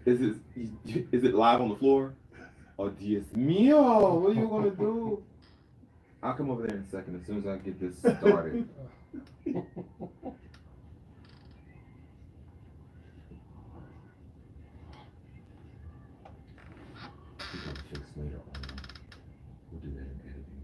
Is it live on the floor? Oh, Dios mío, what are you gonna do? I'll come over there in a second as soon as I get this started. We can fix later on. We'll do that in editing.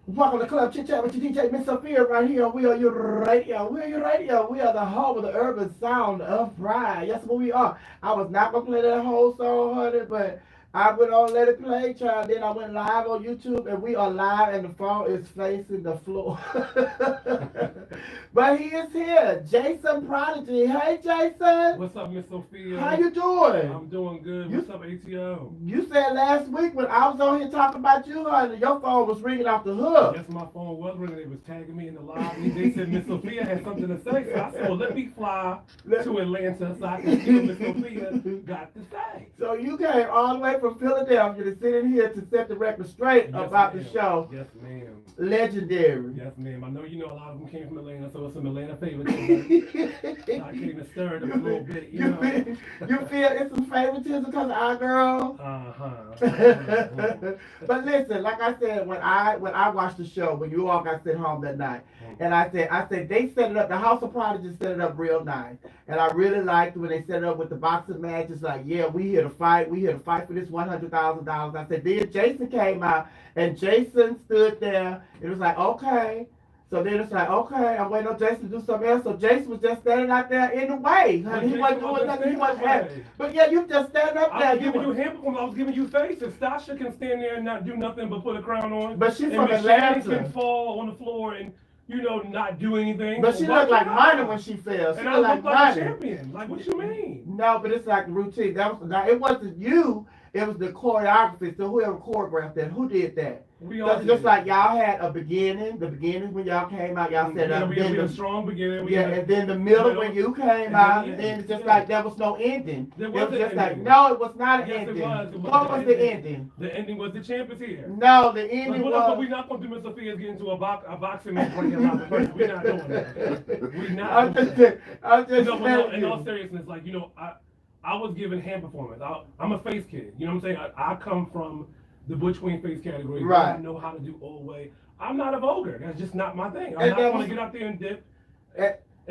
Welcome to Club Chit Chat with your DJ Miss Sophia right here. We are your radio. We are your radio. We are the home of the urban sound of pride. Yes, what we are. I was not gonna play that whole song, honey, but I went on let it play, child. Then I went live on YouTube, and we are live, and the phone is facing the floor. But he is here, JACEN Prodigy. Hey, JACEN. What's up, Miss Sophia? How you doing? I'm doing good. What's up, ATO? You said last week when I was on here talking about you, honey, your phone was ringing off the hook. Yes, my phone was ringing. They was tagging me in the live. They said Miss Sophia had something to say. So I said, well, let me fly to Atlanta so I can see what Miss Sophia got to say. So you came all the way from Philadelphia to sit in here to set the record straight about the show. Yes, ma'am. Legendary. Yes, ma'am. I know you know a lot of them came from Atlanta, so it's some Atlanta favoritism. So I came to stir it up a little bit, you know. You feel it's some favoritism because of our girl? But listen, like I said, when I watched the show, when you all got sent home that night, and I said they set it up, the House of Prodigy set it up real nice. And I really liked when they set it up with the boxing match. It's like, yeah, we here to fight. We here to fight for this $100,000. I said, then JACEN came out, and JACEN stood there. It was like, okay. So then it's like, okay, I'm waiting on JACEN to do something else. So JACEN was just standing out there in the way. Honey. He wasn't doing nothing. He wasn't happy. But yeah, you just standing up there. I was giving you hand performance. I was giving you face. If Stasha can stand there and not do nothing but put a crown on, but she's and from Atlanta, can fall on the floor and not do anything. But she looked like money when she fell. She and I looked like a champion. Like, what you mean? No, but it's like the routine. It wasn't you. It was the choreography. So whoever choreographed that, who did that? We all just like y'all had a beginning. The beginning when y'all came out, y'all set up. We had a strong beginning. And then the middle when you came out, and then it's just like there was no ending. It was just like, no, it was not an ending. What was the ending? The ending was the champions here. No, the ending was. But we're not going to do Miss Sophia's get into a boxing match right here live in person. We're not doing that. We're not doing that. I'm just no, in all seriousness, like, I was given hand performance. I'm a face kid. You know what I'm saying? I come from the Butch Queen face category. Right. I know how to do old way. I'm not a vulgar. That's just not my thing. I'm not going to get out there and dip.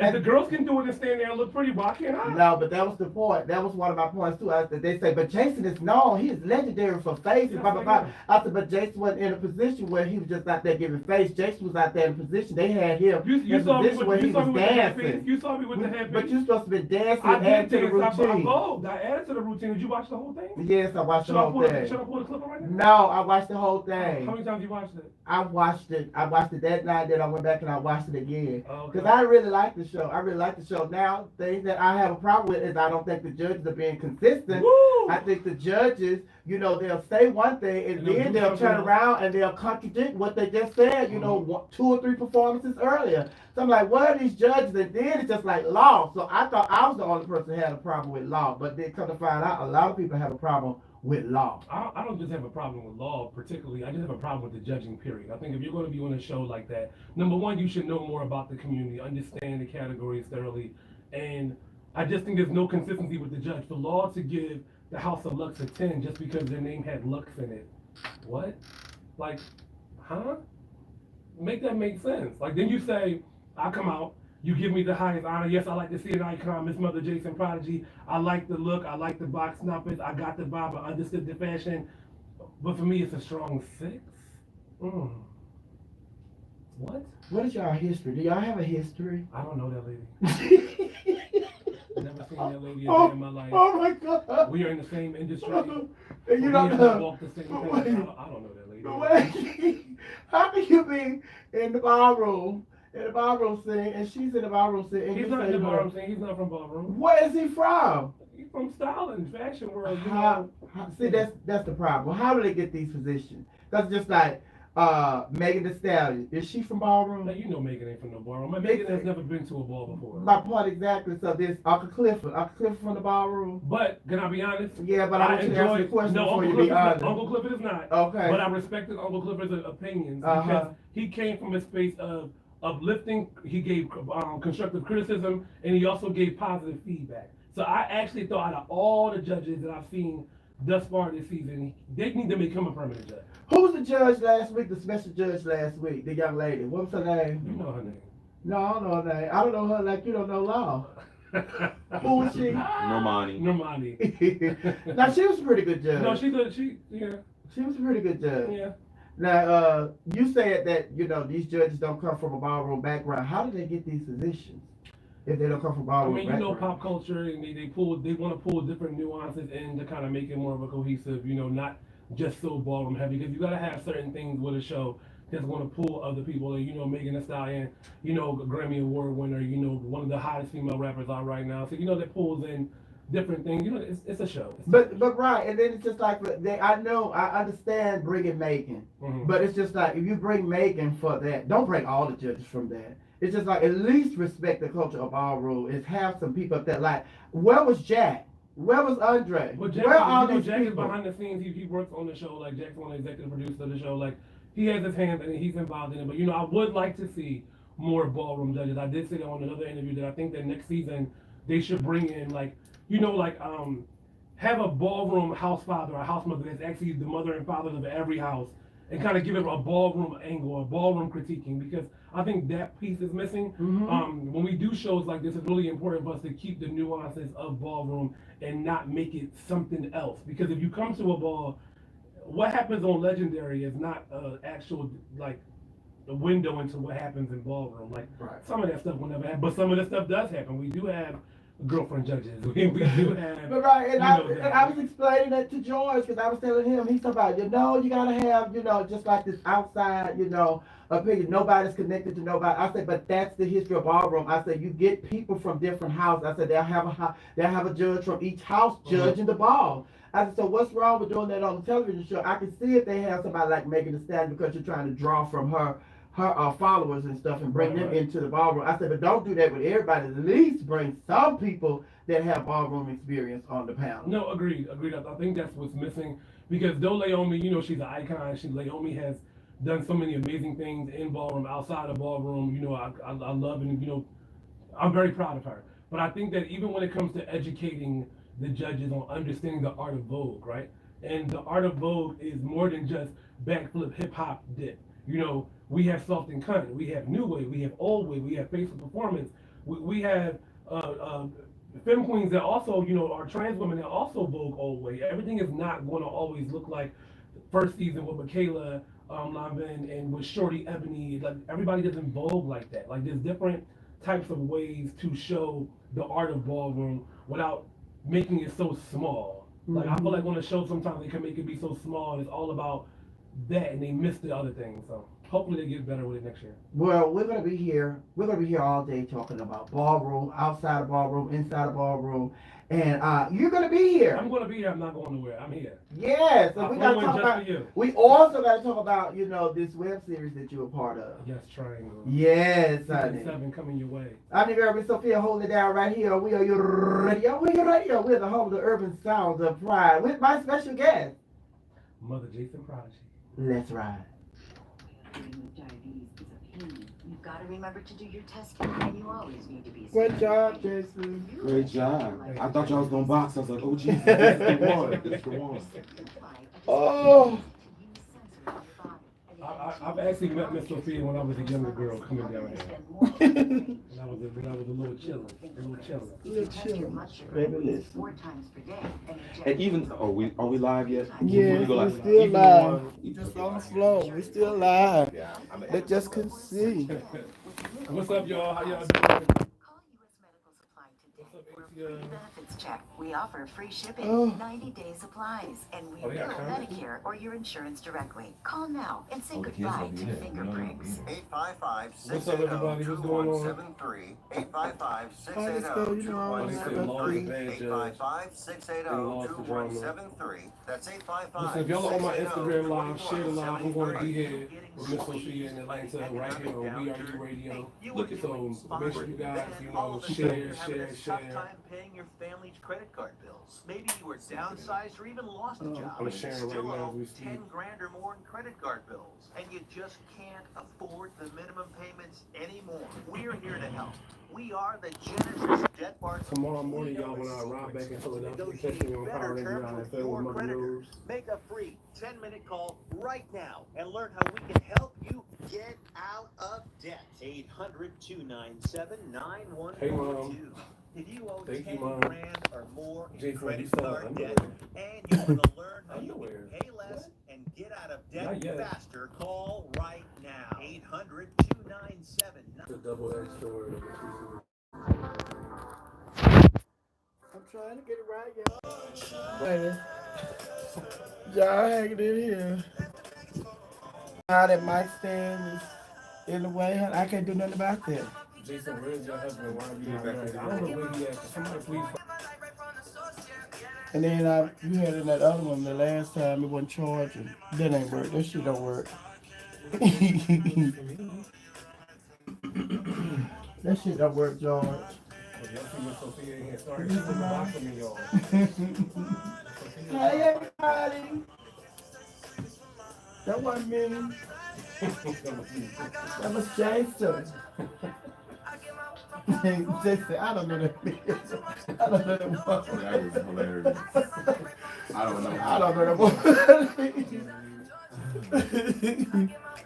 If the girls can do it and stand there and look pretty, why can't I? No, but that was the point. That was one of my points too. They say, but JACEN is known. He is legendary for face. Blah, blah, blah. I said, but JACEN wasn't in a position where he was just out there giving face. JACEN was out there in a position. They had him in a position where he was dancing. You saw me with the headpiece. But you're supposed to be dancing and add to the routine. I added to the routine. Did you watch the whole thing? Yes, I watched the whole thing. Should I pull the clip right now? No, I watched the whole thing. How many times you watched it? I watched it that night. Then I went back and I watched it again. Because Okay. I really like the show. I really like the show. Now, things that I have a problem with is I don't think the judges are being consistent. Woo! I think the judges, they'll say one thing and then they'll turn around and they'll contradict what they just said, 2 or 3 performances earlier. So I'm like, what are these judges? And then it's just like law. So I thought I was the only person who had a problem with law. But then come to find out, a lot of people have a problem with law. I don't just have a problem with law particularly. I just have a problem with the judging period. I think if you're going to be on a show like that, number one, you should know more about the community, understand the categories thoroughly, and I just think there's no consistency with the judge. For law to give the House of Lux a 10 just because their name had Lux in it, what? Like, huh? Make that make sense. Like, then you say, I come out, you give me the highest honor. Yes, I like to see an icon, Miss Mother JACEN Prodigy. I like the look. I like the box snuffers. I got the vibe. I understood the fashion. But for me, it's a strong 6. What? What is y'all history? Do y'all have a history? I don't know that lady. Never seen that lady a day in my life. Oh my God. We are in the same industry. And you don't know. Walk the same path. I don't know that lady. Wait. How can you be in the ballroom? In the ballroom scene, and she's in the ballroom scene. He's not in the ballroom scene. He's not from Ballroom. Where is he from? He's from styling, fashion world. See, that's the problem. How do they get these positions? That's just like Megan Thee Stallion. Is she from Ballroom? Now, you know Megan ain't from no Ballroom. Megan has never been to a ball before. My point exactly. So there's Uncle Clifford. Uncle Clifford from the Ballroom. But can I be honest? Yeah, but I want you to answer the question before you be honest. Uncle Clifford is not. Okay. But I respected Uncle Clifford's opinions because he came from a space of uplifting. He gave constructive criticism, and he also gave positive feedback. So I actually thought out of all the judges that I've seen thus far this season, they need to become a permanent judge. Who was the judge last week, the special judge last week, the young lady? What was her name? You know her name. No, I don't know her name. I don't know her like you don't know law. Who was she? Normani. Normani. Now, she was a pretty good judge. No, yeah. She was a pretty good judge. Yeah. Now, you said that, these judges don't come from a ballroom background. How do they get these positions if they don't come from ballroom background? Pop culture, and they want to pull different nuances in to kind of make it more of a cohesive, not just so ballroom heavy, because you got to have certain things with a show that's going to pull other people. Megan Thee Stallion, Grammy Award winner, one of the hottest female rappers out right now. So, that pulls in different things. It's a show. But right, and then it's just like, I understand bringing Megan, but it's just like, if you bring Megan for that, don't bring all the judges from that. It's just like, at least respect the culture of ballroom. Is have some people up there. Like, where was Jack? Where was Andre? Well, Jack, where are these Jack people? is behind the scenes. He works on the show. Like, Jack's one of the executive producers of the show. Like, he has his hands and he's involved in it. But I would like to see more ballroom judges. I did say that on another interview that I think that next season they should bring in have a ballroom house father or house mother that's actually the mother and father of every house, and kind of give it a ballroom angle, a ballroom critiquing, because I think that piece is missing. When we do shows like this, it's really important for us to keep the nuances of ballroom and not make it something else. Because if you come to a ball, what happens on Legendary is not actual a window into what happens in ballroom. Some of that stuff will never happen, but some of that stuff does happen. We do have girlfriend judges. We do have. But right, and I was explaining that to George, because I was telling him, he's talking about, you gotta have, just like this outside, opinion. Nobody's connected to nobody. I said, but that's the history of ballroom. I said, you get people from different houses. I said, they'll have a judge from each house judging the ball. I said, so what's wrong with doing that on the television show? I can see if they have somebody like Megan Thee Stallion, because you're trying to draw from her followers and stuff and bring them into the ballroom. I said, but don't do that with everybody. At least bring some people that have ballroom experience on the panel. No, agreed. I think that's what's missing, because though Naomi, she's an icon. Naomi has done so many amazing things in ballroom, outside of ballroom. I love, and I'm very proud of her. But I think that even when it comes to educating the judges on understanding the art of Vogue, right? And the art of Vogue is more than just backflip hip hop dip. We have soft and cunt, we have new wave, we have old wave, we have facial performance, we have femme queens that also, are trans women that also Vogue old wave. Everything is not going to always look like first season with Michaela Lanvin and with Shorty Ebony. Like, everybody doesn't Vogue like that. Like, there's different types of ways to show the art of ballroom without making it so small. Like, I feel like on a show sometimes they can make it be so small and it's all about that and they miss the other things. So hopefully they get better with it next year. Well, we're gonna be here all day talking about ballroom, outside of ballroom, inside of ballroom, and you're gonna be here. I'm gonna be here. I'm not going nowhere. I'm here. Yes, and we gotta talk about. We also gotta talk about this web series that you're a part of. Yes, Triangle. Yes, honey. 7 coming your way. I'm the girl, Miss Sophia, holding it down right here. We are your radio. We're your radio. We're the home of the urban sounds of pride with my special guest, Mother JACEN Prodigy. Let's ride. Dealing with diabetes is a pain. You've got to remember to do your testing, and you always need to be. Great job, Jason. Great job. I thought y'all was gonna box. I was like, oh Jesus, this is the one. This is the one. Oh. I've actually met Miss Sophia when I was a younger girl coming down here. And I was a little chillin'. Baby, listen. 4 times per day. And even, are we live yet? Yes, we're still live. Just on the floor. We're still live. They just couldn't see. What's up, y'all? How y'all doing? Call U.S. Medical Supply today for a free benefits check. We offer free shipping, 90-day supplies, and we bill Medicare or your insurance directly. Call now and say goodbye to finger pricks. 855-680-2173. 855-680-2173. That's 855. Listen, if y'all are on my Instagram live, share the live. I'm going to be here with Miss Sophia in Atlanta right here on We Are You Radio. So make sure you guys, share. tough share. time paying your family's credit card bills. Maybe you were downsized or even lost a job. I'm and you sharing right still now as owe we speak. 10 grand or more in credit card bills, and you just can't afford the minimum payments anymore. We're here to help. We are the Genesis Debt Bar. Tomorrow morning, y'all, when I arrive back in Philadelphia, catch me on Power Radio on FM with Mother News. Make a free 10-minute call right now and learn how we can help you get out of debt. 800-297-9142. Hey, Mom. If you owe Thank 10 you, Mom. grand or more in JACEN, you credit saw card underwear. debt and you want to learn how you Underwear. can pay less and get out of Not debt yet. faster, call right now. 800-297-9142. The double extra word. I'm trying to get it right, y'all. Y'all hanging in here. Now that mic stand is in the way, I can't do nothing about that. JACEN, where's your husband? Why are you not married? I don't know where he at. Somebody please. And then you had in that other one the last time it wasn't charging. That ain't work. That shit don't work. That shit don't work, George. Well, y'all see Miss Sophia in here. Sorry, she's in the box with me, y'all. Hey everybody. That wasn't me. That was Jason. Jason, I don't know that. I don't know that one. That was hilarious. I don't know. I don't know that one.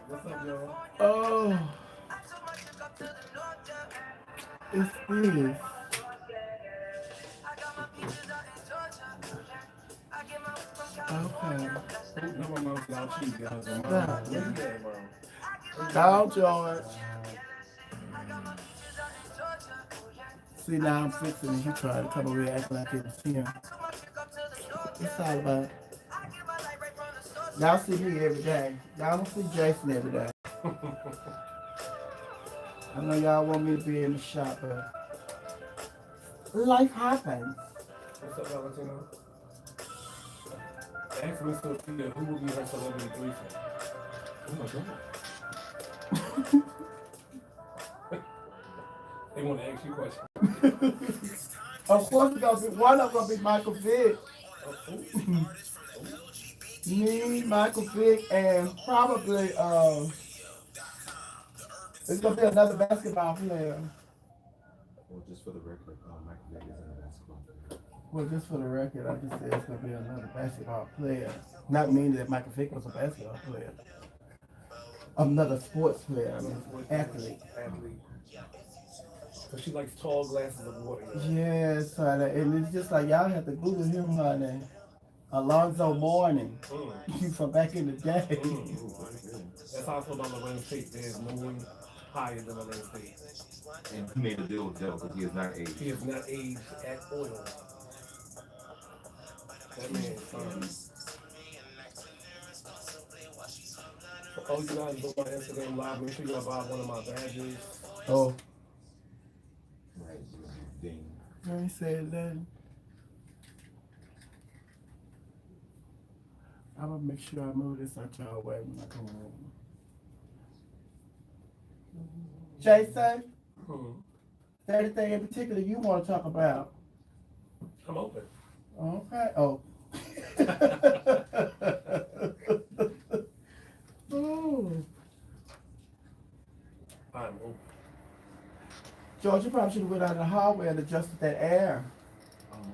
What's up, y'all? Oh. It's this. Okay. No, my mom's y'all cheap, guys. Nah. Where you at, Mom? Down, George. See, now I'm fixing it. You trying to come over here acting like it was him. It's all about. Y'all see me every day. Y'all don't see Jason every day. I know y'all want me to be in the shop, but life happens. What's up, Valentino? Ask Miss Sophia who will be her celebrity threesome. Oh my god. They want to ask you questions. Of course, it's gonna be one of them gonna be Michael Vick. Me, Michael Vick, and probably it's gonna be another basketball player. Well, just for the record, Michael Vick isn't a basketball player. Well, just for the record, I just said it's gonna be another basketball player. Not meaning that Michael Vick was a basketball player. Another sports player, I mean, athlete. So she likes tall glasses of water. Yes, honey, and it's just like y'all have to Google him, honey. Alonzo Mourning. He's from back in the day. That's how I feel about Lorraine State. There's no one higher than Lorraine State. And he made a deal with Dell because he is not aged. He is not aged at all. That man is fine. For all you guys on my Instagram live, make sure y'all buy one of my badges. Oh, Right, ding. I ain't said that. I'm gonna make sure I move this out y'all way when I come home. Jason, is there anything in particular you want to talk about? I'm open. Okay. Oh. Oh. I'm open. George, you probably should have went out in the hallway and adjusted that air,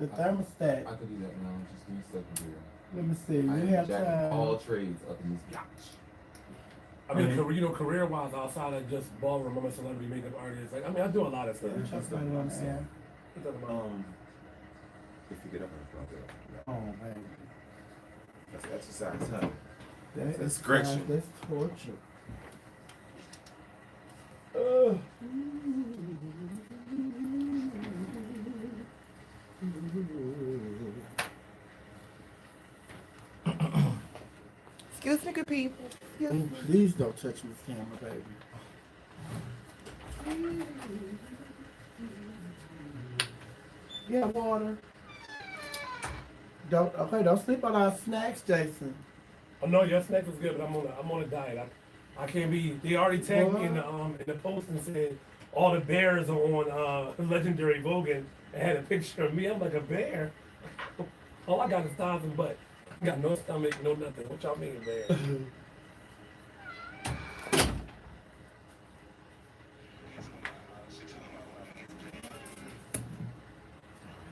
the thermostat. I could do that now. Just give me a second here. Let me see. I We am have jacking time. all trades up in this bitch. I mean, career-wise, outside of just ballroom, I'm a celebrity makeup artist. Like, I mean, I do a lot of stuff. Let me check something on the air. It doesn't matter. If you get up and drop it. Oh man, That's exercise, huh? that That's is correction. That's torture. Ugh. Excuse me, good people. Oh, please don't touch this camera, baby. Yeah, water. Don't sleep on our snacks, Jason. Oh no, your snack was good, but I'm on a diet. I can't be. They already tagged me in the post and said all the bears are on Legendary Vogan and had a picture of me. I'm like a bear. All I got is thighs and butt. I got no stomach, no nothing. What y'all mean, bear?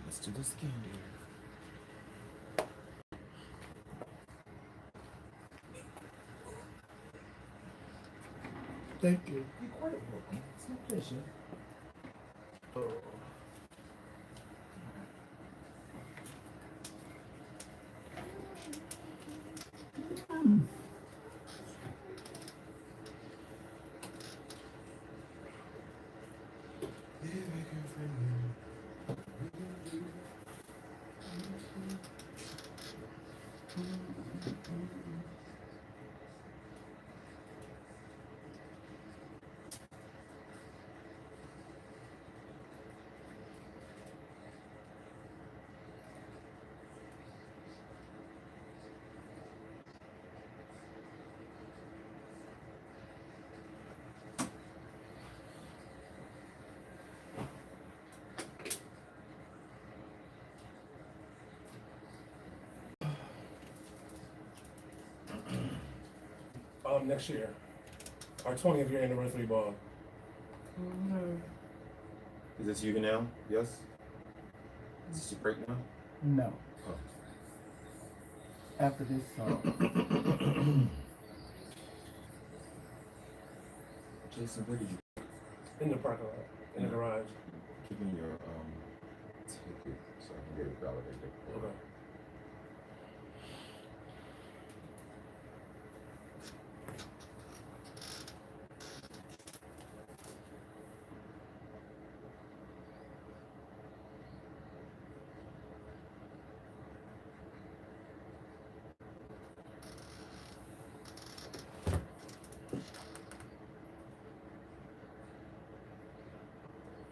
Let's do this again, dear. Thank you. You're quite welcome. It's my pleasure. Next year, our 20th year anniversary ball. Is this you now? Yes? Is this your break now? No. Oh. After this song. Jason, where did you In the parking lot, in the garage. give me your ticket so I can get it validated? Okay.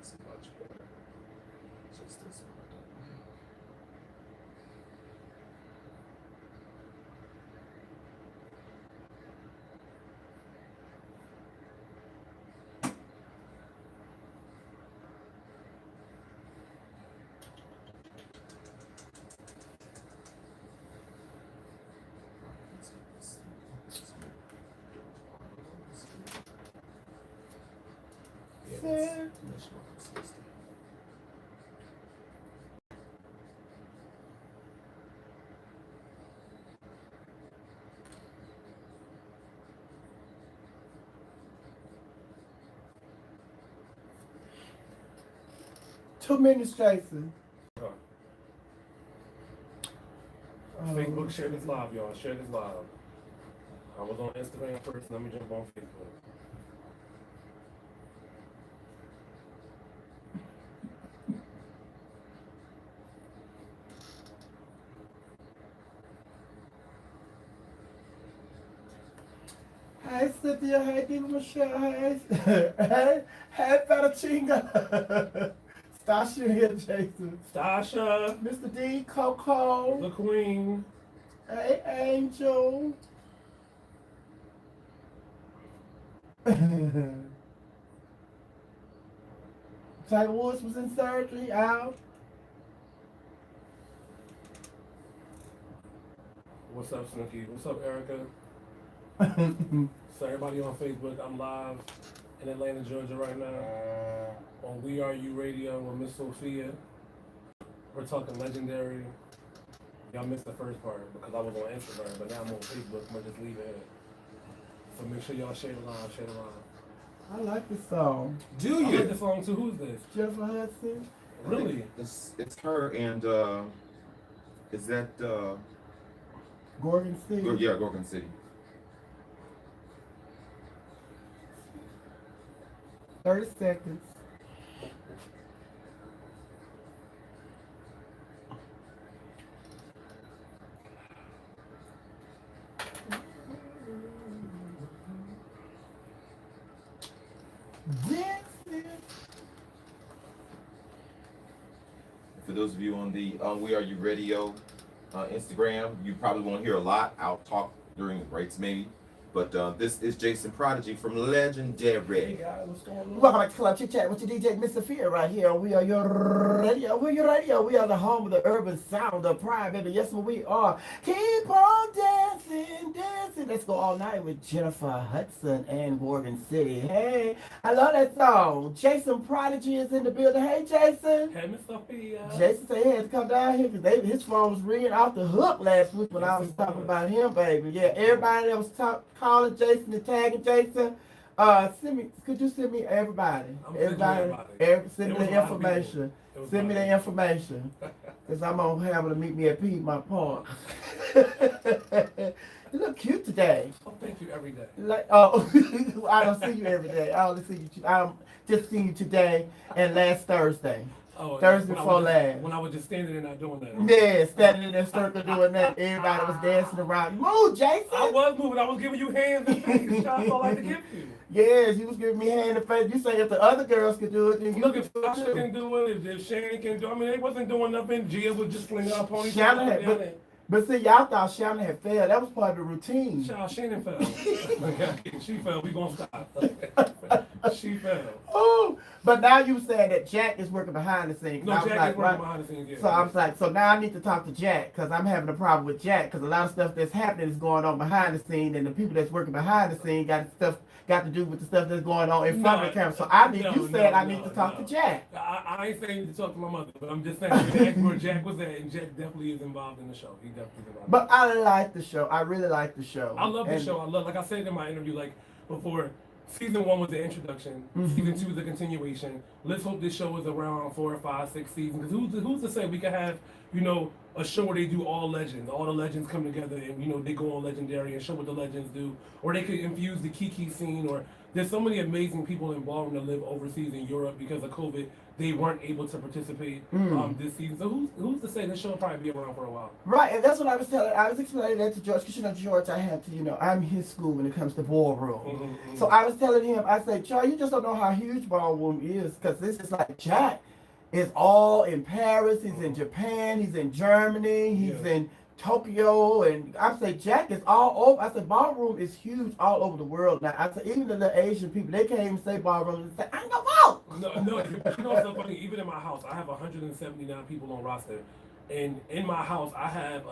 It's much better. Just this one. Yeah, that's more consistent. Two minutes, Jason. Facebook, share this live, y'all. Share this live. I was on Instagram first, let me jump on Facebook. Hey, Cynthia. Hey, Diva Michelle. Hey, hey, Fettuccine. Stasha here, Jason. Stasha, Mr. D, Coco. the queen. Hey, Angel. Tiger Woods was in surgery, out. What's up, Snooki? What's up, Erica? So everybody on Facebook, I'm live in Atlanta, Georgia right now on We Are You Radio with Miss Sophia. We're talking legendary. Y'all missed the first part because I was on Instagram, but now I'm on Facebook. I'm gonna just leave it here. So make sure y'all share the live, share the live. I like this song. Do I you? like the song too. Who's this? Jennifer Hudson. Really? It's her and is that Gorgon City. yeah, Gorgon City. 30 seconds. For those of you on the We Are You Radio Instagram, you probably won't hear a lot. I'll talk during the breaks maybe. But this is Jason Prodigy from Legendary. Hey guys, what's going on? Welcome back to Club Chit Chat with your DJ, Miss Sophia, right here. We are your radio. We're your radio. We are the home of the urban sound of pride, baby. Yes, we are. Keep on dancing, dancing. Let's go all night with Jennifer Hudson and Morgan City. Hey, I love that song. Jason Prodigy is in the building. Hey, Jason. Hey, Miss Sophia. Jason said he had to come down here because his phone was ringing off the hook last week when I was talking about him, baby. Yeah, everybody that was calling Jason and tagging Jason, could you send me everybody? Send me the information. Send me the information. Because I'm going to have her to meet me at Piedmont Park. You look cute today. Oh, thank you every day. I don't see you every day. I only see you. I'm just seeing you today and last Thursday. Oh, Thursday before last. When I was just standing there not doing that. Yeah, standing in that circle doing that. Everybody was dancing around. Move, Jason. I was moving. I was giving you hands and face. That's all I had to give you. Yes, you was giving me hand and face. You say if the other girls could do it, then you Look, could if do it Sasha too. can do it, if Shannon can do it, I mean, they wasn't doing nothing. Gia was just flinging out ponies. Shannon had, but see, y'all thought Shannon had failed. That was part of the routine. Shannon fell. She fell. We gonna stop. She fell. Oh, but now you saying that Jack is working behind the scenes. No, I was Jack like, is working right. behind the scenes. Yeah. So I was like, so now I need to talk to Jack because I'm having a problem with Jack because a lot of stuff that's happening is going on behind the scene, and the people that's working behind the scene got to do with the stuff that's going on in front of the camera. So I need I need to talk to Jack. I ain't saying to talk to my mother, but I'm just saying that's where Jack was at, and Jack definitely is involved in the show. He definitely is involved. But I like the show. I really like the show. I love the show. I love, like I said in my interview, like before. Season 1 was the introduction. Season 2 is the continuation. Let's hope this show is around 4 or 5, 6 seasons. Because who's to say we could have, a show where they do all legends. All the legends come together and, they go on Legendary and show what the legends do. Or they could infuse the Kiki scene. Or there's so many amazing people in Ballroom that live overseas in Europe because of COVID. They weren't able to participate this season. So who's to say this show will probably be around for a while? Right, and that's what I was telling. I was explaining that to George because George, I have to, I'm his school when it comes to ballroom. So I was telling him, I said, Charlie, you just don't know how huge ballroom is because this is like Jack is all in Paris, he's in Japan, he's in Germany, he's in Tokyo, and I say Jack is all over. I said ballroom is huge all over the world now. I said even the Asian people, they can't even say ballroom. They say I know walk. No, what's so funny? Even in my house, I have 179 people on roster, and in my house, I have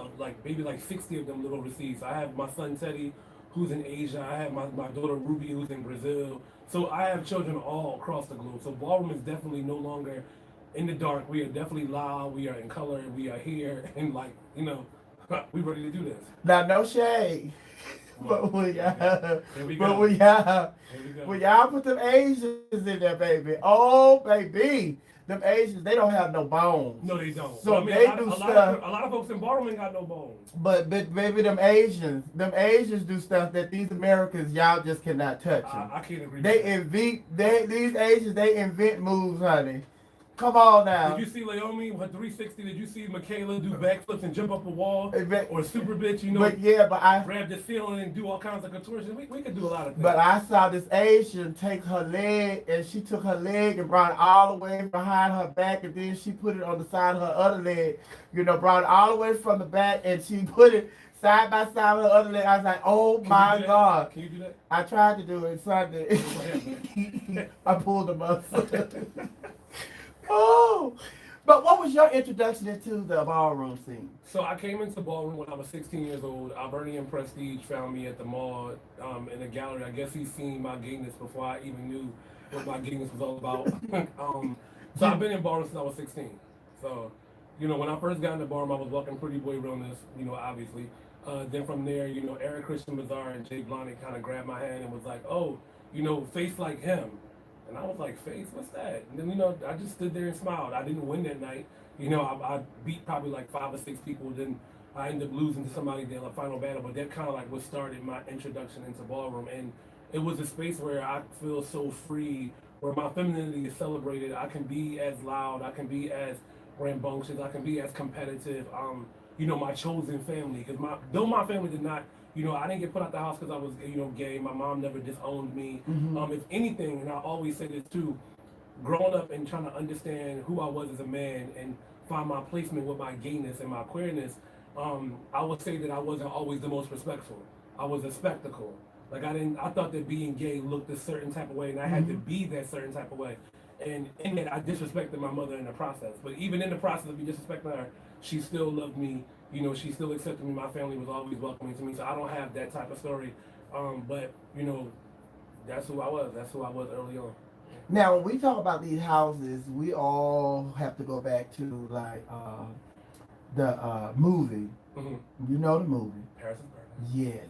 maybe 60 of them live overseas. I have my son Teddy, who's in Asia. I have my daughter Ruby, who's in Brazil. So I have children all across the globe. So ballroom is definitely no longer in the dark. We are definitely loud. We are in color. We are here, and we ready to do this. Now, no shade. But when y'all put them Asians in there, baby. Oh, baby. Them Asians, they don't have no bones. No, they don't. So a lot of folks in Ballroom ain't got no bones. But baby, them Asians do stuff that these Americans, y'all just cannot touch. I can't agree. These Asians, they invent moves, honey. Come on now. Did you see Naomi, her 360? Did you see Michaela do backflips and jump up a wall? Or Super Bitch, But I grab the ceiling and do all kinds of contortions. We could do a lot of things. But I saw this Asian take her leg, and she took her leg and brought it all the way behind her back, and then she put it on the side of her other leg. Brought it all the way from the back, and she put it side by side with her other leg. I was like, oh my God. Can you do that? I tried to do it Sunday. I pulled the muscle. Oh, but what was your introduction into the ballroom scene? So I came into ballroom when I was 16 years old. Alberti and Prestige found me at the mall in a gallery. I guess he's seen my gayness before I even knew what my gayness was all about. So I've been in ballroom since I was 16. So, when I first got into ballroom, I was walking Pretty Boy Realness, obviously. Then from there, Eric Christian Bazaar and Jay Blonick kind of grabbed my hand and was like, oh, face like him. And I was like, face, what's that? And then, I just stood there and smiled. I didn't win that night. I beat probably 5 or 6 people. Then I ended up losing to somebody in the final battle. But that kind of what started my introduction into ballroom. And it was a space where I feel so free, where my femininity is celebrated. I can be as loud. I can be as rambunctious. I can be as competitive. My chosen family. Because though my family did not, I didn't get put out the house because I was, gay. My mom never disowned me. If anything, and I always say this too, growing up and trying to understand who I was as a man and find my placement with my gayness and my queerness, I would say that I wasn't always the most respectful. I was a spectacle. Like I thought that being gay looked a certain type of way, and I had to be that certain type of way. And in that, I disrespected my mother in the process. But even in the process of me disrespecting her, she still loved me. You know, she still accepted me. My family was always welcoming to me. So I don't have that type of story. But you know, that's who I was. That's who I was early on. Now, when we talk about these houses, we all have to go back to like the movie. You know the movie. Paris is Burning. Yes.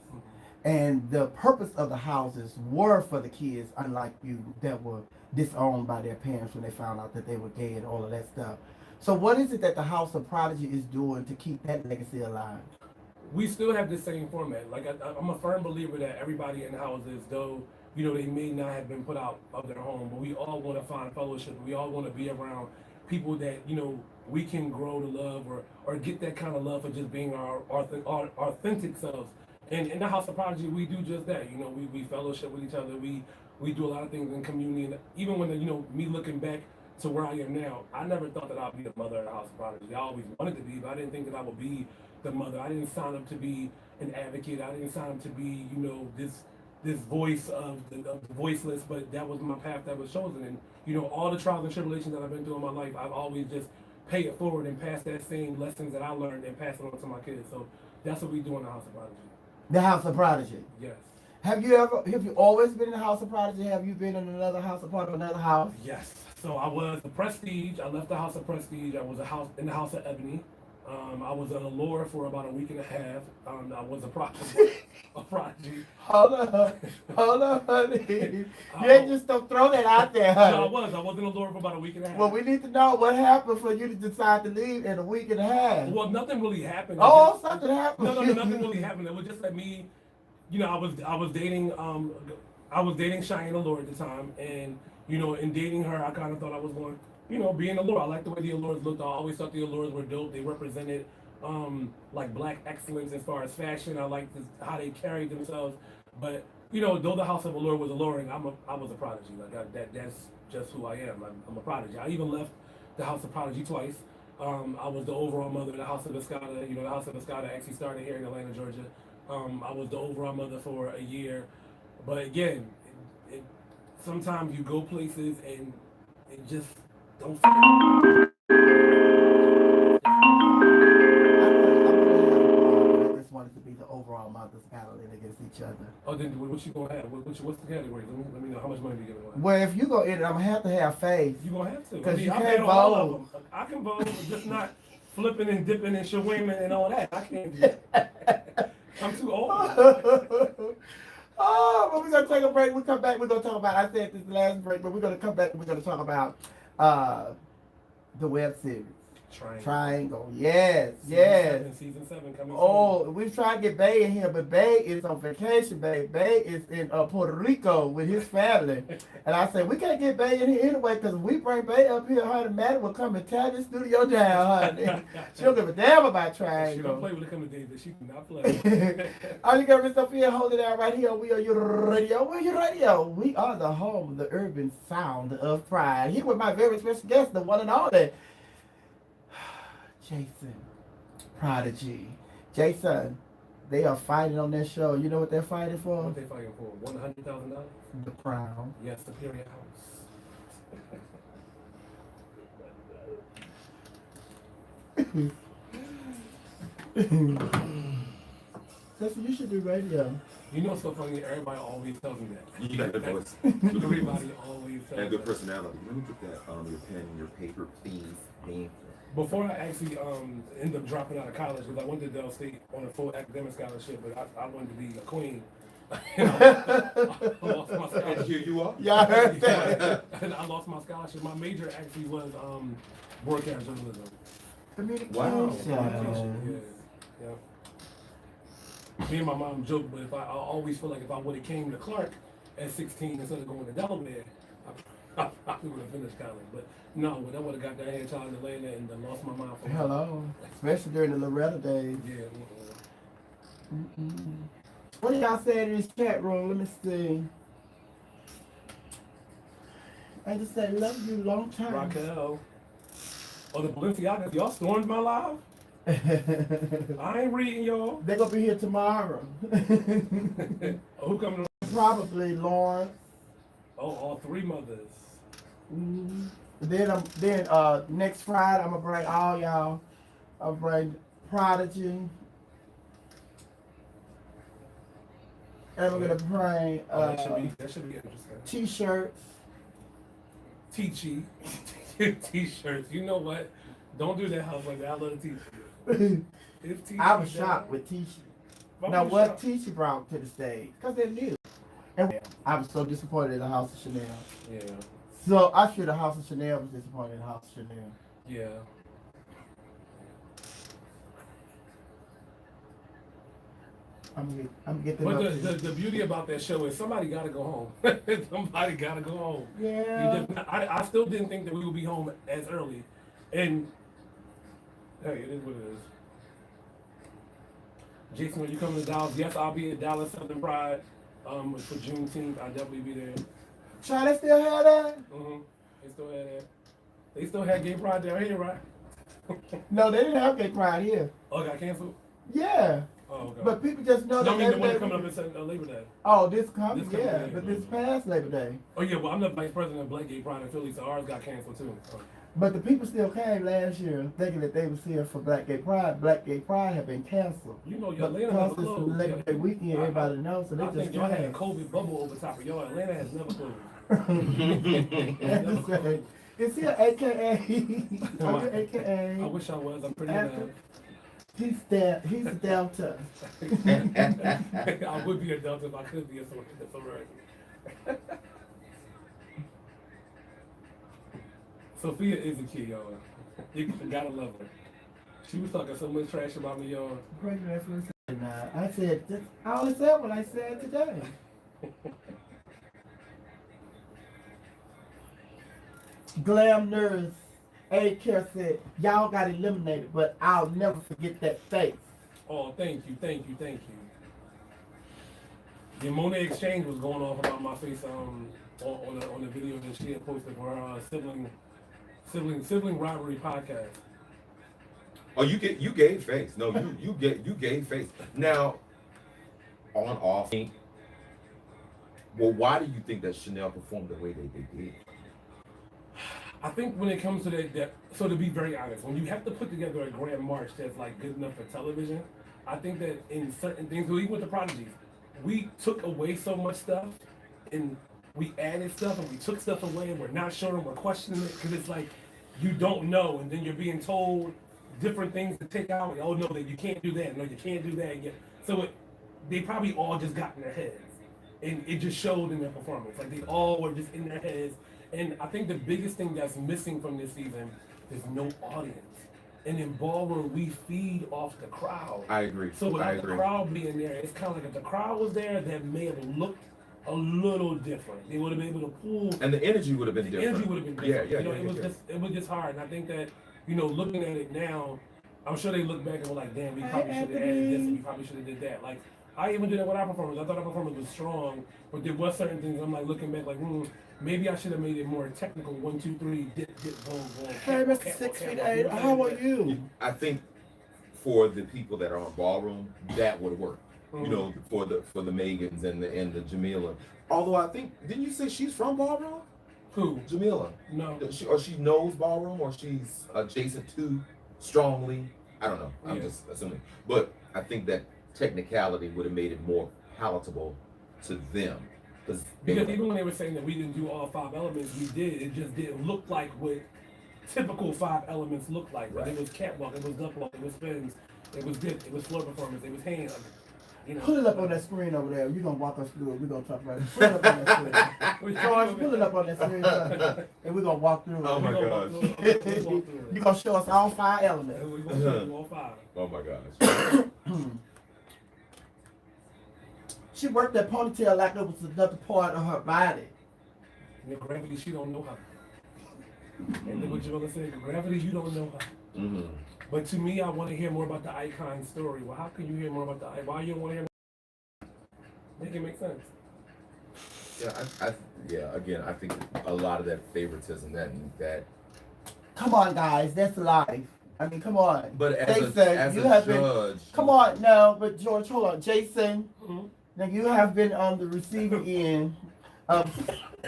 And the purpose of the houses were for the kids, unlike you, that were disowned by their parents when they found out that they were gay and all of that stuff. So what is it that the House of Prodigy is doing to keep that legacy alive? We still have the same format. Like I'm a firm believer that everybody in houses, though, you know, they may not have been put out of their home, but we all want to find fellowship. We all want to be around people that, you know, we can grow to love or get that kind of love for just being our authentic selves. And in the House of Prodigy, we do just that. You know, we fellowship with each other. We do a lot of things in community. And even when, you know, me looking back to where I am now, I never thought that I'd be the mother of the House of Prodigy. I always wanted to be, but I didn't think that I would be the mother. I didn't sign up to be an advocate. I didn't sign up to be, you know, this voice of the voiceless, but that was my path that was chosen. And, you know, all the trials and tribulations that I've been through in my life, I've always just paid it forward and passed that same lessons that I learned and passed it on to my kids. So that's what we do in the House of Prodigy. The House of Prodigy. Yes. Have you always been in the House of Prodigy? Have you been in another house, a part of another house? Yes. So I was the Prestige. I left the House of Prestige. I was in the House of Ebony. I was an allure for about a week and a half. I was a prodigy. Hold on, honey. You ain't just don't throw that out there, honey. No, I was an allure for about a week and a half. Well, we need to know what happened for you to decide to leave in a week and a half. Well, nothing really happened. Something happened. No, nothing really happened. It was just like me. You know, I was dating Cheyenne Allure at the time, and you know, in dating her, I kind of thought I was going, you know, being Allure. I liked the way the Allures looked. I always thought the Allures were dope. They represented like black excellence as far as fashion. I liked how they carried themselves. But you know, though the House of Allure was alluring, I was a prodigy. Like that's just who I am. I'm a prodigy. I even left the House of Prodigy twice. I was the overall mother of the House of Escada. You know, the House of Escada actually started here in Atlanta, Georgia. I was the overall mother for a year. But again, sometimes you go places and it just don't fit. I just wanted to be the overall mothers battling against each other. Oh, then what you gonna have? What's the category? Let me know how much money you giving away. Well, if you go in it, I'm gonna have to have faith. You gonna have to. Because you I can't bet on all of vote. them. I can vote, but just not flipping and dipping and shawimming and all that. I can't do that. I'm too old. Oh, but we're gonna take a break. We come back. We're gonna talk about. I said this last break, but we're gonna come back. And we're gonna talk about the web series. Triangle. Yes. Season 7 coming soon. We tried to get Bay in here, but Bay is on vacation. Bay is in Puerto Rico with his family. And I said, we can't get Bay in here anyway, because if we bring Bay up here, honey, Maddie will come and tear this studio down, honey. She don't give a damn about Triangle. She don't play with the coming days, but she do not play. All you got, Miss Sophia, hold it out right here. We are your radio. We're your radio. We are the home of the urban sound of pride. Here with my very special guest, the one and only JACEN, Prodigy. JACEN, they are fighting on that show. You know what they're fighting for? What they fighting for? $100,000? The crown. Yes, Superior House. Listen, you should do radio. You know what's so funny? Everybody always tells me that. You got a good voice. Everybody always tells me And a good that. personality. Let me get that your pen and your paper, please. Thank you. Before I actually ended up dropping out of college, because I went to Dell State on a full academic scholarship, but I wanted to be a queen. I lost my scholarship. And here you are. Yeah, I heard that. And I lost my scholarship. My major actually was broadcast journalism. Communication. Wow. Yeah. Me and my mom joke, but I always feel like if I would have came to Clark at 16 instead of going to Delaware, I probably would have finished college. But no, when I would have got that head child in Atlanta and then lost my mind for Hello. Especially during the Loretta days. Yeah. What do y'all say in this chat room? Let me see. I just say love you long time. Raquel. Oh, the Balenciagas. Y'all stormed my live? I ain't reading y'all. They're gonna be here tomorrow. Who coming Probably Lawrence. Oh, all three mothers. Mm-hmm. Then next Friday I'm gonna bring all y'all. I'll bring Prodigy. And we're gonna bring That should be interesting. T-shirts. Teachy. T-shirts. You know what? Don't do that house like that. I love the T-shirt. I was shocked with T-shirt. Now what T-shirt brought to the stage? Because they're new. And I was so disappointed in the House of Chanel. Yeah. So I feel the House of Chanel was disappointed in the House of Chanel. Yeah. I'm gonna get them. But the beauty about that show is somebody got to go home. Somebody got to go home. Yeah. I still didn't think that we would be home as early. And hey, it is what it is. Jason, are you coming to Dallas? Yes, I'll be at Dallas Southern Pride for Juneteenth. I'll definitely be there. Try they still have that? Mm-hmm. They still had that. They still had Gay Pride down here, right? No, they didn't have Gay Pride here. Oh, it got canceled? Yeah. Oh, okay. But people just know Don't mean the one Labor coming Day. up in Labor Day. Oh, this comes, This coming yeah. Labor But Day. this past Labor Day. Oh, yeah, well, I'm the vice president of Black Gay Pride in Philly, so ours got canceled too. So. But the people still came last year thinking that they was here for Black Gay Pride. Black Gay Pride have been canceled. You know, your But Atlanta because has it's closed. Labor Day weekend, everybody knows, so they I just think y'all had a came. COVID bubble over top of y'all. Atlanta has never closed. That's right. Is he an AKA? Are you AKA? I wish I was. I'm pretty enough. He's a Delta. I would be a Delta if I could be a sorority. Sophia is a kid, y'all. You gotta love her. She was talking so much trash about me, y'all. I said, I only said what I said today. Glam Nurse A-Care said, y'all got eliminated, but I'll never forget that face. Oh, thank you. The Monet Exchange was going off about my face on the video that she had posted for her sibling rivalry podcast. Oh, you gave face. No, you gave face. Now, on off. Well, why do you think that Chanel performed the way they did? I think when it comes to that, so to be very honest, when you have to put together a grand march that's like good enough for television, I think that in certain things, even with the Prodigy, we took away so much stuff and we added stuff and we took stuff away and we're not sure and we're questioning it because it's like you don't know and then you're being told different things to take out. Oh no, that you can't do that. No, you can't do that. So they probably all just got in their heads and it just showed in their performance. Like they all were just in their heads. And I think the biggest thing that's missing from this season is no audience. And in Ballroom, we feed off the crowd. I agree. So without the crowd being there, it's kind of like if the crowd was there, that may have looked a little different. They would have been able to pull. And the energy would have been different. Energy would have been different. Yeah. It was just hard. And I think that, looking at it now, I'm sure they look back and were like, damn, we probably should have added this and we probably should have did that. Like, I even did that with our performance. I thought our performance was strong, but there was certain things I'm like looking back like, maybe I should have made it more technical. 1, 2, 3, dip, boom. Hey, Mr. 6'8", how are you? I think for the people that are on Ballroom, that would work. Mm-hmm. For the Megans and the Jamila. Although I think, didn't you say she's from Ballroom? Who? Jamila. No. She knows Ballroom, or she's adjacent to strongly. I don't know. I'm just assuming. But I think that technicality would have made it more palatable to them. Because even when they were saying that we didn't do all 5 elements, we did. It just didn't look like what typical 5 elements look like. Right. It was catwalk, it was duck walk, it was spins, it was dip, it was floor performance, it was hand. Put it up on that screen over there. You're going to walk us through it. We're going to talk about it. Put it up on that screen. George, put it up on that screen. And we're going to walk through it. Oh my gosh. You're going to show us all 5 elements. We're going to show you all 5. Oh my gosh. She worked that ponytail like it was another part of her body. Gravity, she don't know how. And then what you want to say, gravity, you don't know how. Mm-hmm. But to me, I want to hear more about the icon story. Well, how can you hear more about the icon? Why you don't want to hear? Make it make sense. Yeah, again, I think a lot of that favoritism, that. Come on, guys, that's life. I mean, come on. But as Jason, a you have judge, come on, no, but George, hold on, Jason. Mm-hmm. Now you have been on the receiving end of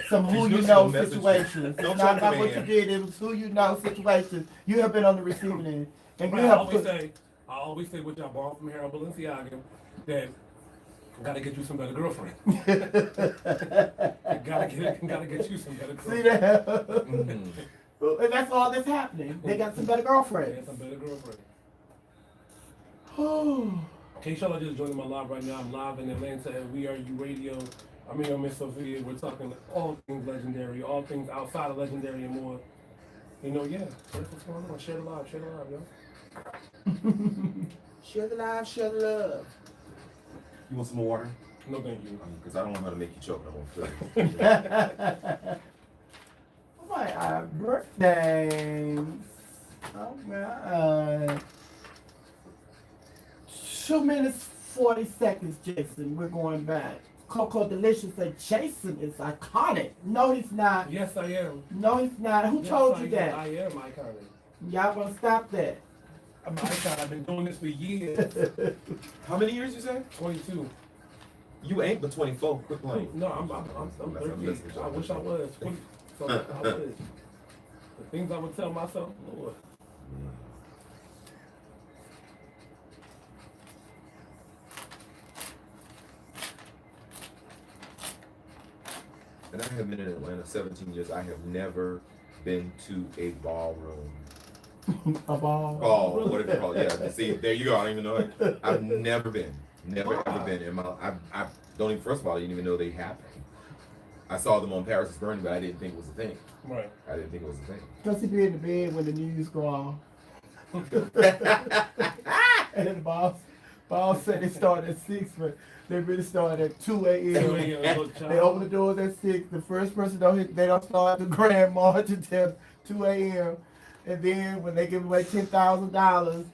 some who She's you just know gonna message you. situations. Don't It's not tell about the what you man. did, it was who you know situations. You have been on the receiving end. And you Right, have put I always say what y'all borrow from here on Balenciaga, that gotta get you some better girlfriend. gotta get you some better see girlfriend. that? Mm. And that's all that's happening. They got some better girlfriends. Yeah, some better girlfriend. Oh. In case y'all are just joining my live right now, I'm live in Atlanta at We Are You Radio. I'm here on Miss Sophia. We're talking all things legendary, all things outside of legendary and more. You know, yeah. That's what's going on. Share the live, yo. Share the live, share the love. You want some more water? No, thank you. Because I don't want her to make you choke no more. Oh my birthdays. Oh my. 2 minutes 40 seconds, Jason. We're going back. Coco Delicious said Jason is iconic. No, he's not. Yes, I am. No, he's not. Who Yes, told you I that? am iconic. Y'all gonna stop that. I'm iconic. I've been doing this for years. How many years you say? 22. You ain't but 24. Quit playing. No, I'm 38. I wish I was 20. So I would. The things I would tell myself, Lord. And I have been in Atlanta 17 years. I have never been to a ballroom. A ball. Oh, what is it called? Yeah. See, there you go. I don't even know it. I've never been. Never ever been in my. I don't even. First of all, I didn't even know they happened. I saw them on Paris is Burning, but I didn't think it was a thing. Right. I didn't think it was a thing. Because he be in the bed when the news go off. And then the boss said they started at 6, but they really started at 2 a.m. They open the doors at 6. The first person they don't start the grand march until 2 a.m. And then when they give away $10,000,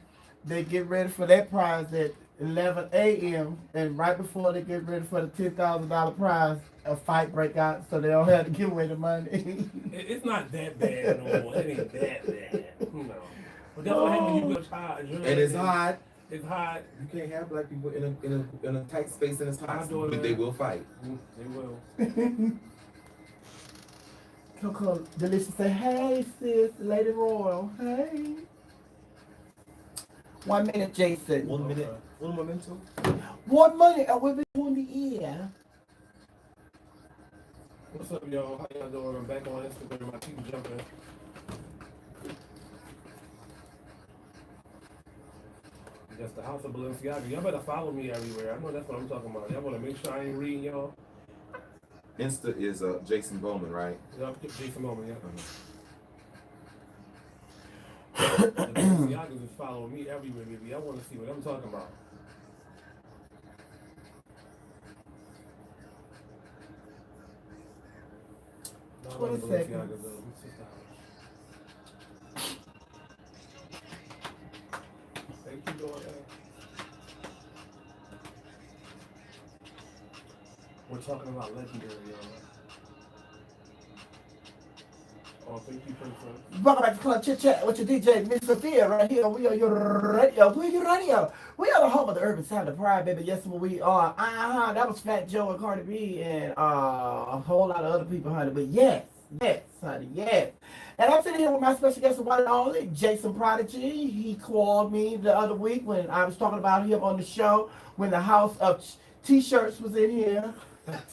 they get ready for that prize at 11 a.m. And right before they get ready for the $10,000 prize, a fight break out, so they don't have to give away the money. It's not that bad no more. It ain't that bad. No. But that's what happens when you go hot. And it's hot. It's hot. You can't have black people in a tight space and it's hot. I know But that. they will fight. They will. Coco Delicious say, hey sis, Lady Royal, hey. 1 minute, Jason. 1 minute. Un momento. 1 minute, and we'll be doing the air. What's up, y'all? How y'all doing? I'm back on Instagram. I keep jumping. That's the house of Balenciaga. Y'all better follow me everywhere. I know that's what I'm talking about. Y'all want to make sure I ain't reading y'all. Insta is Jason Bowman, right? Y'all get Jason Moment, yeah. The Balenciagas is following me everywhere, baby. I want to see what I'm talking about. No, I love 20 the seconds. Balenciagas, though. It's just Thank you, doing that. We're talking about legendary, y'all. Oh, thank you, Princess. Welcome back to Club Chit Chat with your DJ, Miss Sophia, right here. We are your radio. We are your radio. We are the home of the urban sound of pride, baby. Yes, we are. That was Fat Joe and Cardi B and a whole lot of other people, honey. But yes, honey, yes. And I'm sitting here with my special guest, the one and only, JACEN Prodigy. He called me the other week when I was talking about him on the show when the house of T-shirts was in here.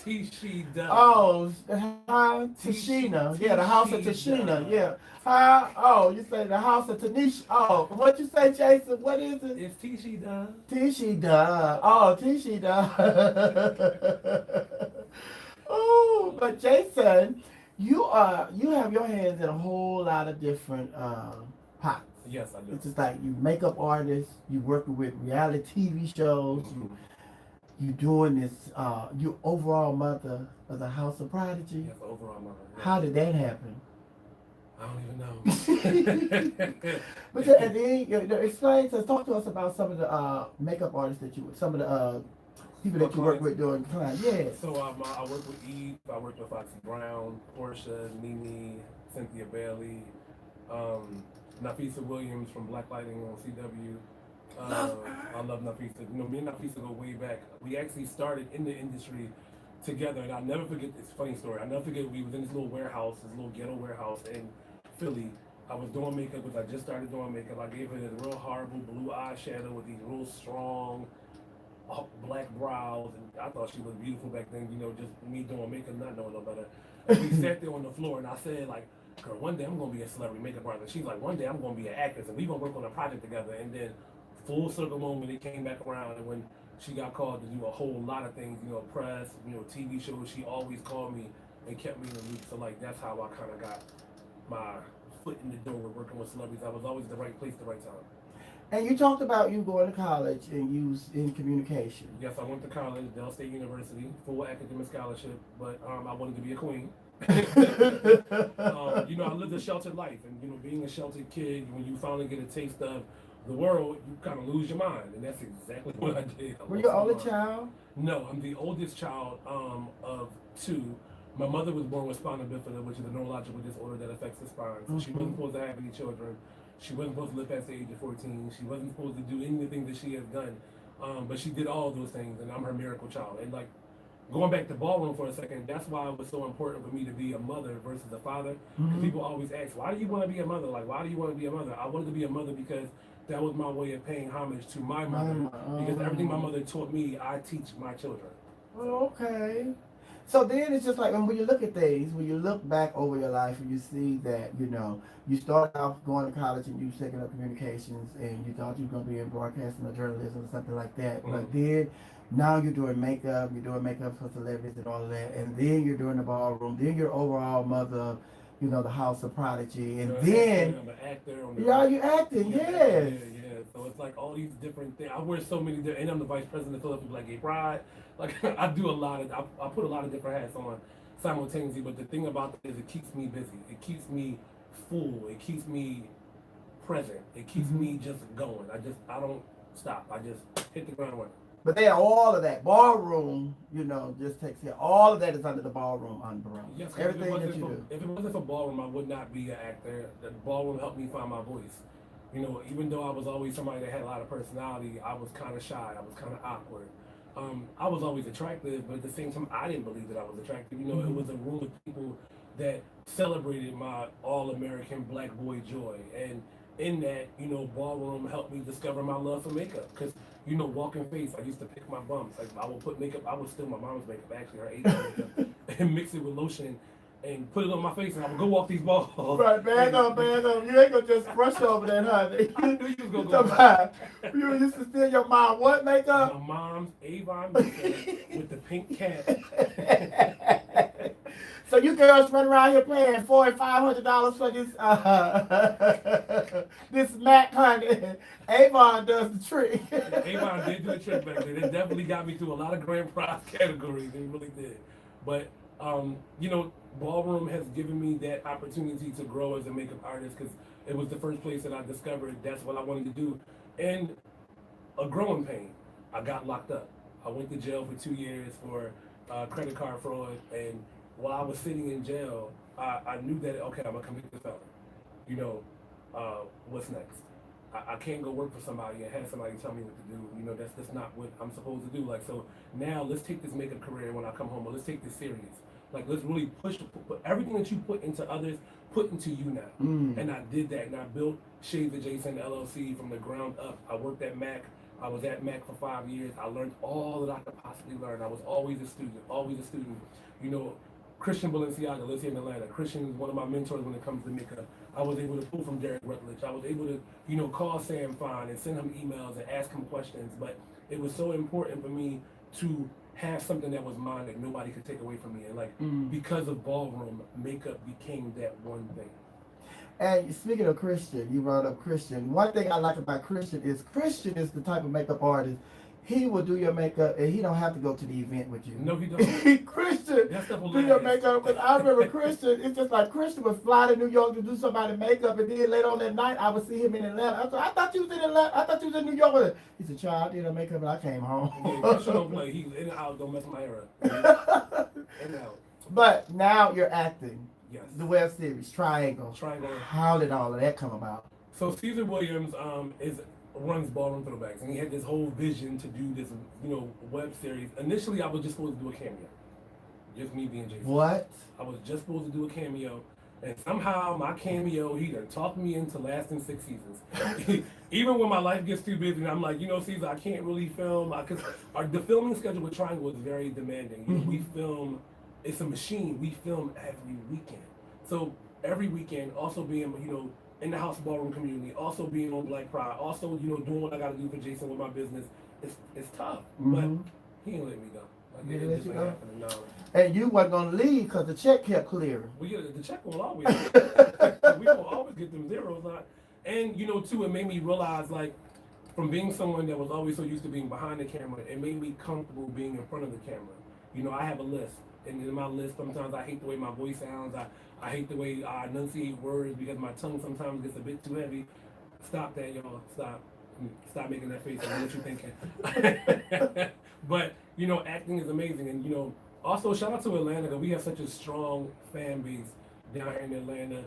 T-She-Da. Oh, Tashina. Yeah, the house of Tashina. Yeah. Oh, you say the house of Tanisha. Oh, what you say, Jason? What is it? It's T-She-Da. T-She-Da. Oh, T-She-Da. Oh, but Jason, you have your hands in a whole lot of different pots. Yes, I do. It's just like you makeup artist, you working with reality TV shows, you doing this, you overall mother of the House of Prodigy. Yes, overall mother. Yeah. How did that happen? I don't even know. But and then explain to talk to us about some of the makeup artists some of the people that you work with during the time. Yeah. So I work with Eve, I work with Foxy Brown, Portia, Nene, Cynthia Bailey, Nafisa Williams from Black Lighting on CW. I love Nafisa. You know, me and Nafisa go way back. We actually started in the industry together, and I'll never forget this funny story. I'll never forget we was in this little warehouse, this little ghetto warehouse in Philly. I was doing makeup because I just started doing makeup. I gave her this real horrible blue eyeshadow with these real strong black brows, and I thought she looked beautiful back then. You know, just me doing makeup, not knowing no better. And we sat there on the floor, and I said, like, girl, one day I'm gonna be a celebrity makeup artist. She's like, one day I'm gonna be an actress, and we gonna work on a project together. And then, full circle moment, it came back around, and when she got called to do a whole lot of things, you know, press, you know, TV shows, she always called me and kept me in the loop. So like, that's how I kind of got my foot in the door with working with celebrities. I was always at the right place at the right time. And you talked about you going to college and you was in communication. Yes, I went to college, Dell State University, full academic scholarship, but I wanted to be a queen. You know, I lived a sheltered life, and you know, being a sheltered kid, when you finally get a taste of the world, you kind of lose your mind, and that's exactly what I did. Were you the only child? No, I'm the oldest child of two. My mother was born with spina bifida, which is a neurological disorder that affects the spine. So she wasn't supposed to have any children. She wasn't supposed to live past the age of 14. She wasn't supposed to do anything that she has done. But she did all those things, and I'm her miracle child. And like, going back to Ballroom for a second, that's why it was so important for me to be a mother versus a father. Because people always ask, why do you want to be a mother? Like, why do you want to be a mother? I wanted to be a mother because that was my way of paying homage to my mother. Because everything my mother taught me, I teach my children. Oh, okay. So then it's just like when you look at things, when you look back over your life and you see that, you know, you started off going to college and you was taking up communications and you thought you were going to be in broadcasting or journalism or something like that. But then now you're doing makeup for celebrities and all of that. And then you're doing the ballroom. Then you're overall mother, you know, the house of Prodigy. And then, I'm an actor. you're acting, yes. Yeah. So it's like all these different things. I wear so many different, and I'm the vice president of Philadelphia Black Gay Pride. Like, I do a lot of, I put a lot of different hats on simultaneously, but the thing about it is it keeps me busy. It keeps me full. It keeps me present. It keeps me just going. I don't stop. I just hit the ground running. But then all of that, Ballroom, you know, just takes care. All of that is under the Ballroom umbrella. Yes, everything that you do. If it wasn't for Ballroom, I would not be an actor. The Ballroom helped me find my voice. You know, even though I was always somebody that had a lot of personality, I was kind of shy. I was kind of awkward. I was always attractive, but at the same time, I didn't believe that I was attractive. You know, it was a room of people that celebrated my all-American black boy joy. And in that, you know, Ballroom helped me discover my love for makeup. Because, you know, walking face, I used to pick my bumps. Like, I would put makeup, I would steal my mom's makeup, actually, her age makeup, and mix it with lotion and put it on my face, and I would go walk these balls. Right, bag up. You ain't gonna just brush over that, honey. I knew you was gonna go. You used to steal your mom what makeup? My mom's Avon makeup with the pink cap. So you girls run around here paying $400 and $500 for this this MAC, honey. Avon does the trick. Avon did do the trick back then. It definitely got me through a lot of grand prize categories. It really did. But you know, Ballroom has given me that opportunity to grow as a makeup artist because it was the first place that I discovered that's what I wanted to do. And a growing pain. I got locked up. I went to jail for 2 years for credit card fraud, and while I was sitting in jail, I knew that, okay, I'm a convicted felon. You know, what's next? I can't go work for somebody and have somebody tell me what to do. You know, that's just not what I'm supposed to do. Like, so now let's take this makeup career when I come home, or let's take this serious. Like, let's really put everything that you put into others, put into you now. And I did that, and I built Shades of JACEN LLC from the ground up. I worked at MAC. I was at MAC for 5 years. I learned all that I could possibly learn. I was always a student, always a student. You know, Christian Balenciaga lives here in Atlanta. Christian is one of my mentors when it comes to makeup. I was able to pull from Derek Rutledge. I was able to, you know, call Sam Fine and send him emails and ask him questions. But it was so important for me to have something that was mine that nobody could take away from me. And like, because of Ballroom, makeup became that one thing. And speaking of Christian, you brought up Christian. One thing I like about Christian is the type of makeup artist. He will do your makeup and he don't have to go to the event with you. No, he don't. Christian, do your makeup. Because I remember Christian, it's just like Christian would fly to New York to do somebody's makeup, and then later on that night, I would see him in Atlanta. I said, I thought you was in Atlanta. I thought you was in New York. He said, child, I did her makeup and I came home. Yeah, Christian don't play. He in and out, don't mess my hair up. In and out. But now you're acting. Yes. The web series, Triangle. Triangle. How did all of that come about? So Caesar Williams is runs Ballroom Throwbacks, and he had this whole vision to do this, web series. Initially, I was just supposed to do a cameo, just me being Jason. What? I was just supposed to do a cameo, and somehow my cameo, he done talked me into lasting 6 seasons. Even when my life gets too busy, and I'm like, Caesar, I can't really film, because the filming schedule with Triangle is very demanding. We film, it's a machine. We film every weekend. So every weekend, also being, in the house ballroom community, also being on Black Pride, also, doing what I got to do for Jason with my business, it's tough. But he ain't let me go. Like, He it let just you ain't go? happening, no. And you wasn't gonna leave because the check kept clearing. The check will always we will always get them zeros. And too, it made me realize, like, from being someone that was always so used to being behind the camera, it made me comfortable being in front of the camera. I have a list, and in my list, sometimes I hate the way my voice sounds. I hate the way I enunciate words because my tongue sometimes gets a bit too heavy. Stop that, y'all. Stop making that face. I know what you're thinking. But acting is amazing, and also shout out to Atlanta, because we have such a strong fan base down here in Atlanta.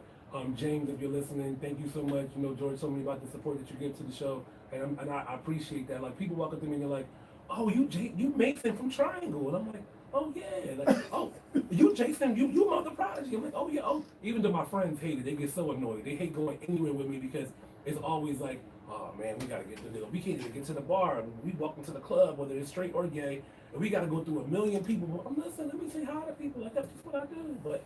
James, if you're listening, thank you so much. George told me about the support that you give to the show, and I appreciate that. Like, people walk up to me and they're like, "Oh, you Mason from Triangle," and I'm like, "Oh yeah," like, "Oh, you Jason, you Mother Prodigy." I'm like, "Oh yeah." Oh, even though my friends hate it, they get so annoyed. They hate going anywhere with me because it's always like, "Oh man, we gotta get to the, we can't even get to the bar. We walk into the club, whether it's straight or gay, and we gotta go through a million people." Well, listen, let me say hi to people. Like, that's just what I do. But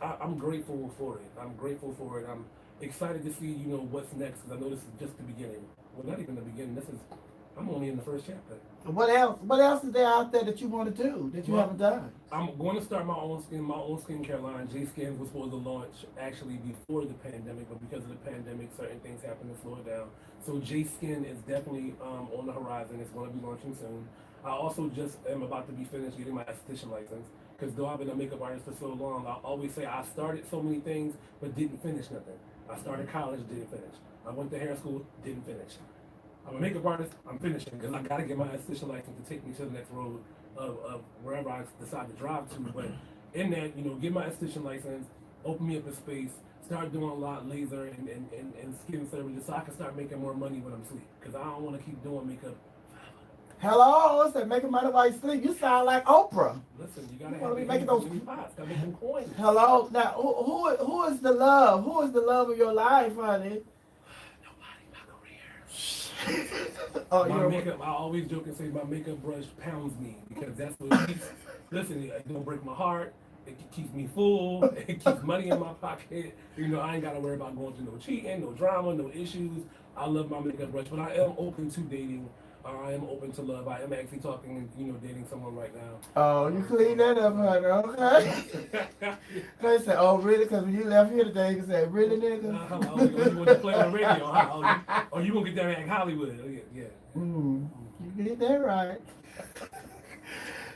I'm grateful for it. I'm grateful for it. I'm excited to see what's next, because I know this is just the beginning. Well, not even the beginning. I'm only in the first chapter. What else? What else is there out there that you want to do that you haven't done? I'm going to start my own skincare line. JACEN was supposed to launch actually before the pandemic, but because of the pandemic, certain things happened to slow it down. So JACEN is definitely on the horizon. It's going to be launching soon. I also just am about to be finished getting my esthetician license, because though I've been a makeup artist for so long, I always say I started so many things but didn't finish nothing. I started college, didn't finish. I went to hair school, didn't finish. I'm a makeup artist, I'm finishing, because I got to get my esthetician license to take me to the next road of wherever I decide to drive to. But in that, get my esthetician license, open me up a space, start doing a lot of laser and skin services, so I can start making more money when I'm asleep, because I don't want to keep doing makeup. Hello, I said making money while you sleep. You sound like Oprah. Listen, you gotta You wanna be have making those pots, gotta make them coins. Hello, now who is the love? Who is the love of your life, honey? Nobody, my career. Oh, My you're makeup, I always joke and say my makeup brush pounds me, because that's what keeps, listen, it don't break my heart, it keeps me full, it keeps money in my pocket, I ain't gotta worry about going through no cheating, no drama, no issues. I love my makeup brush, but I am open to dating. I am open to love. I am actually talking and dating someone right now. Oh, you clean that up, honey. Okay. They say, "Oh, really?" Because when you left here today, you said, "Really, nigga?" You want to play on the radio? Huh? Oh, you gonna get down in Hollywood? Oh, yeah. You did that right.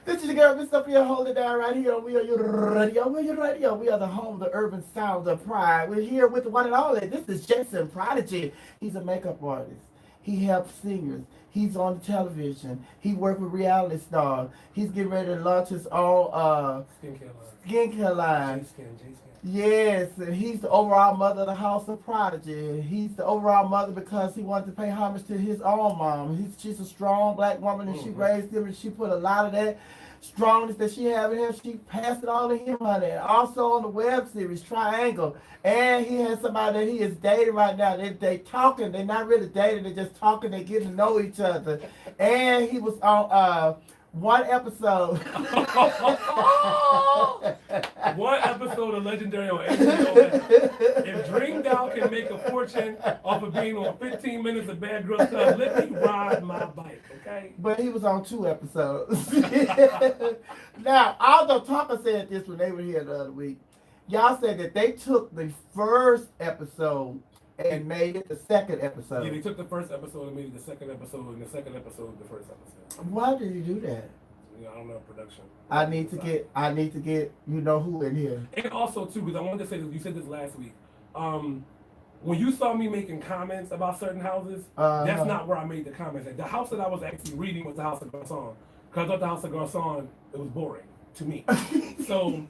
This is your girl, Miss Sophia, hold it down right here. We are your radio. We're your radio. We are the home of the urban sound of pride. We're here with the one and only. This is JACEN Prodigy. He's a makeup artist. He helps singers. He's on television. He worked with reality stars. He's getting ready to launch his own skincare line. JACEN. Yes, and he's the overall mother of the house of Prodigy. He's the overall mother because he wanted to pay homage to his own mom. She's a strong black woman, and she raised him, and she put a lot of that strongness that she had in him, she passed it on to him, honey. And also on the web series, Triangle. And he has somebody that he is dating right now. They talking. They're not really dating. They're just talking. They're getting to know each other. And he was on one episode. One episode of Legendary on HBO. If Dream Doll can make a fortune off of being on 15 minutes of Bad Girl Stuff, let me ride my bike, okay? But he was on 2 episodes. Now, although Tucker said this when they were here the other week, y'all said that they took the first episode and made it the second episode. Yeah, they took the first episode and made it the second episode, and the second episode the first episode. Why did you do that? I don't know production. I need to get you know who in here. And also too, because I wanted to say this, you said this last week. When you saw me making comments about certain houses, that's not where I made the comments at. The house that I was actually reading was the House of Garcon. Because I thought the House of Garcon, it was boring to me. So,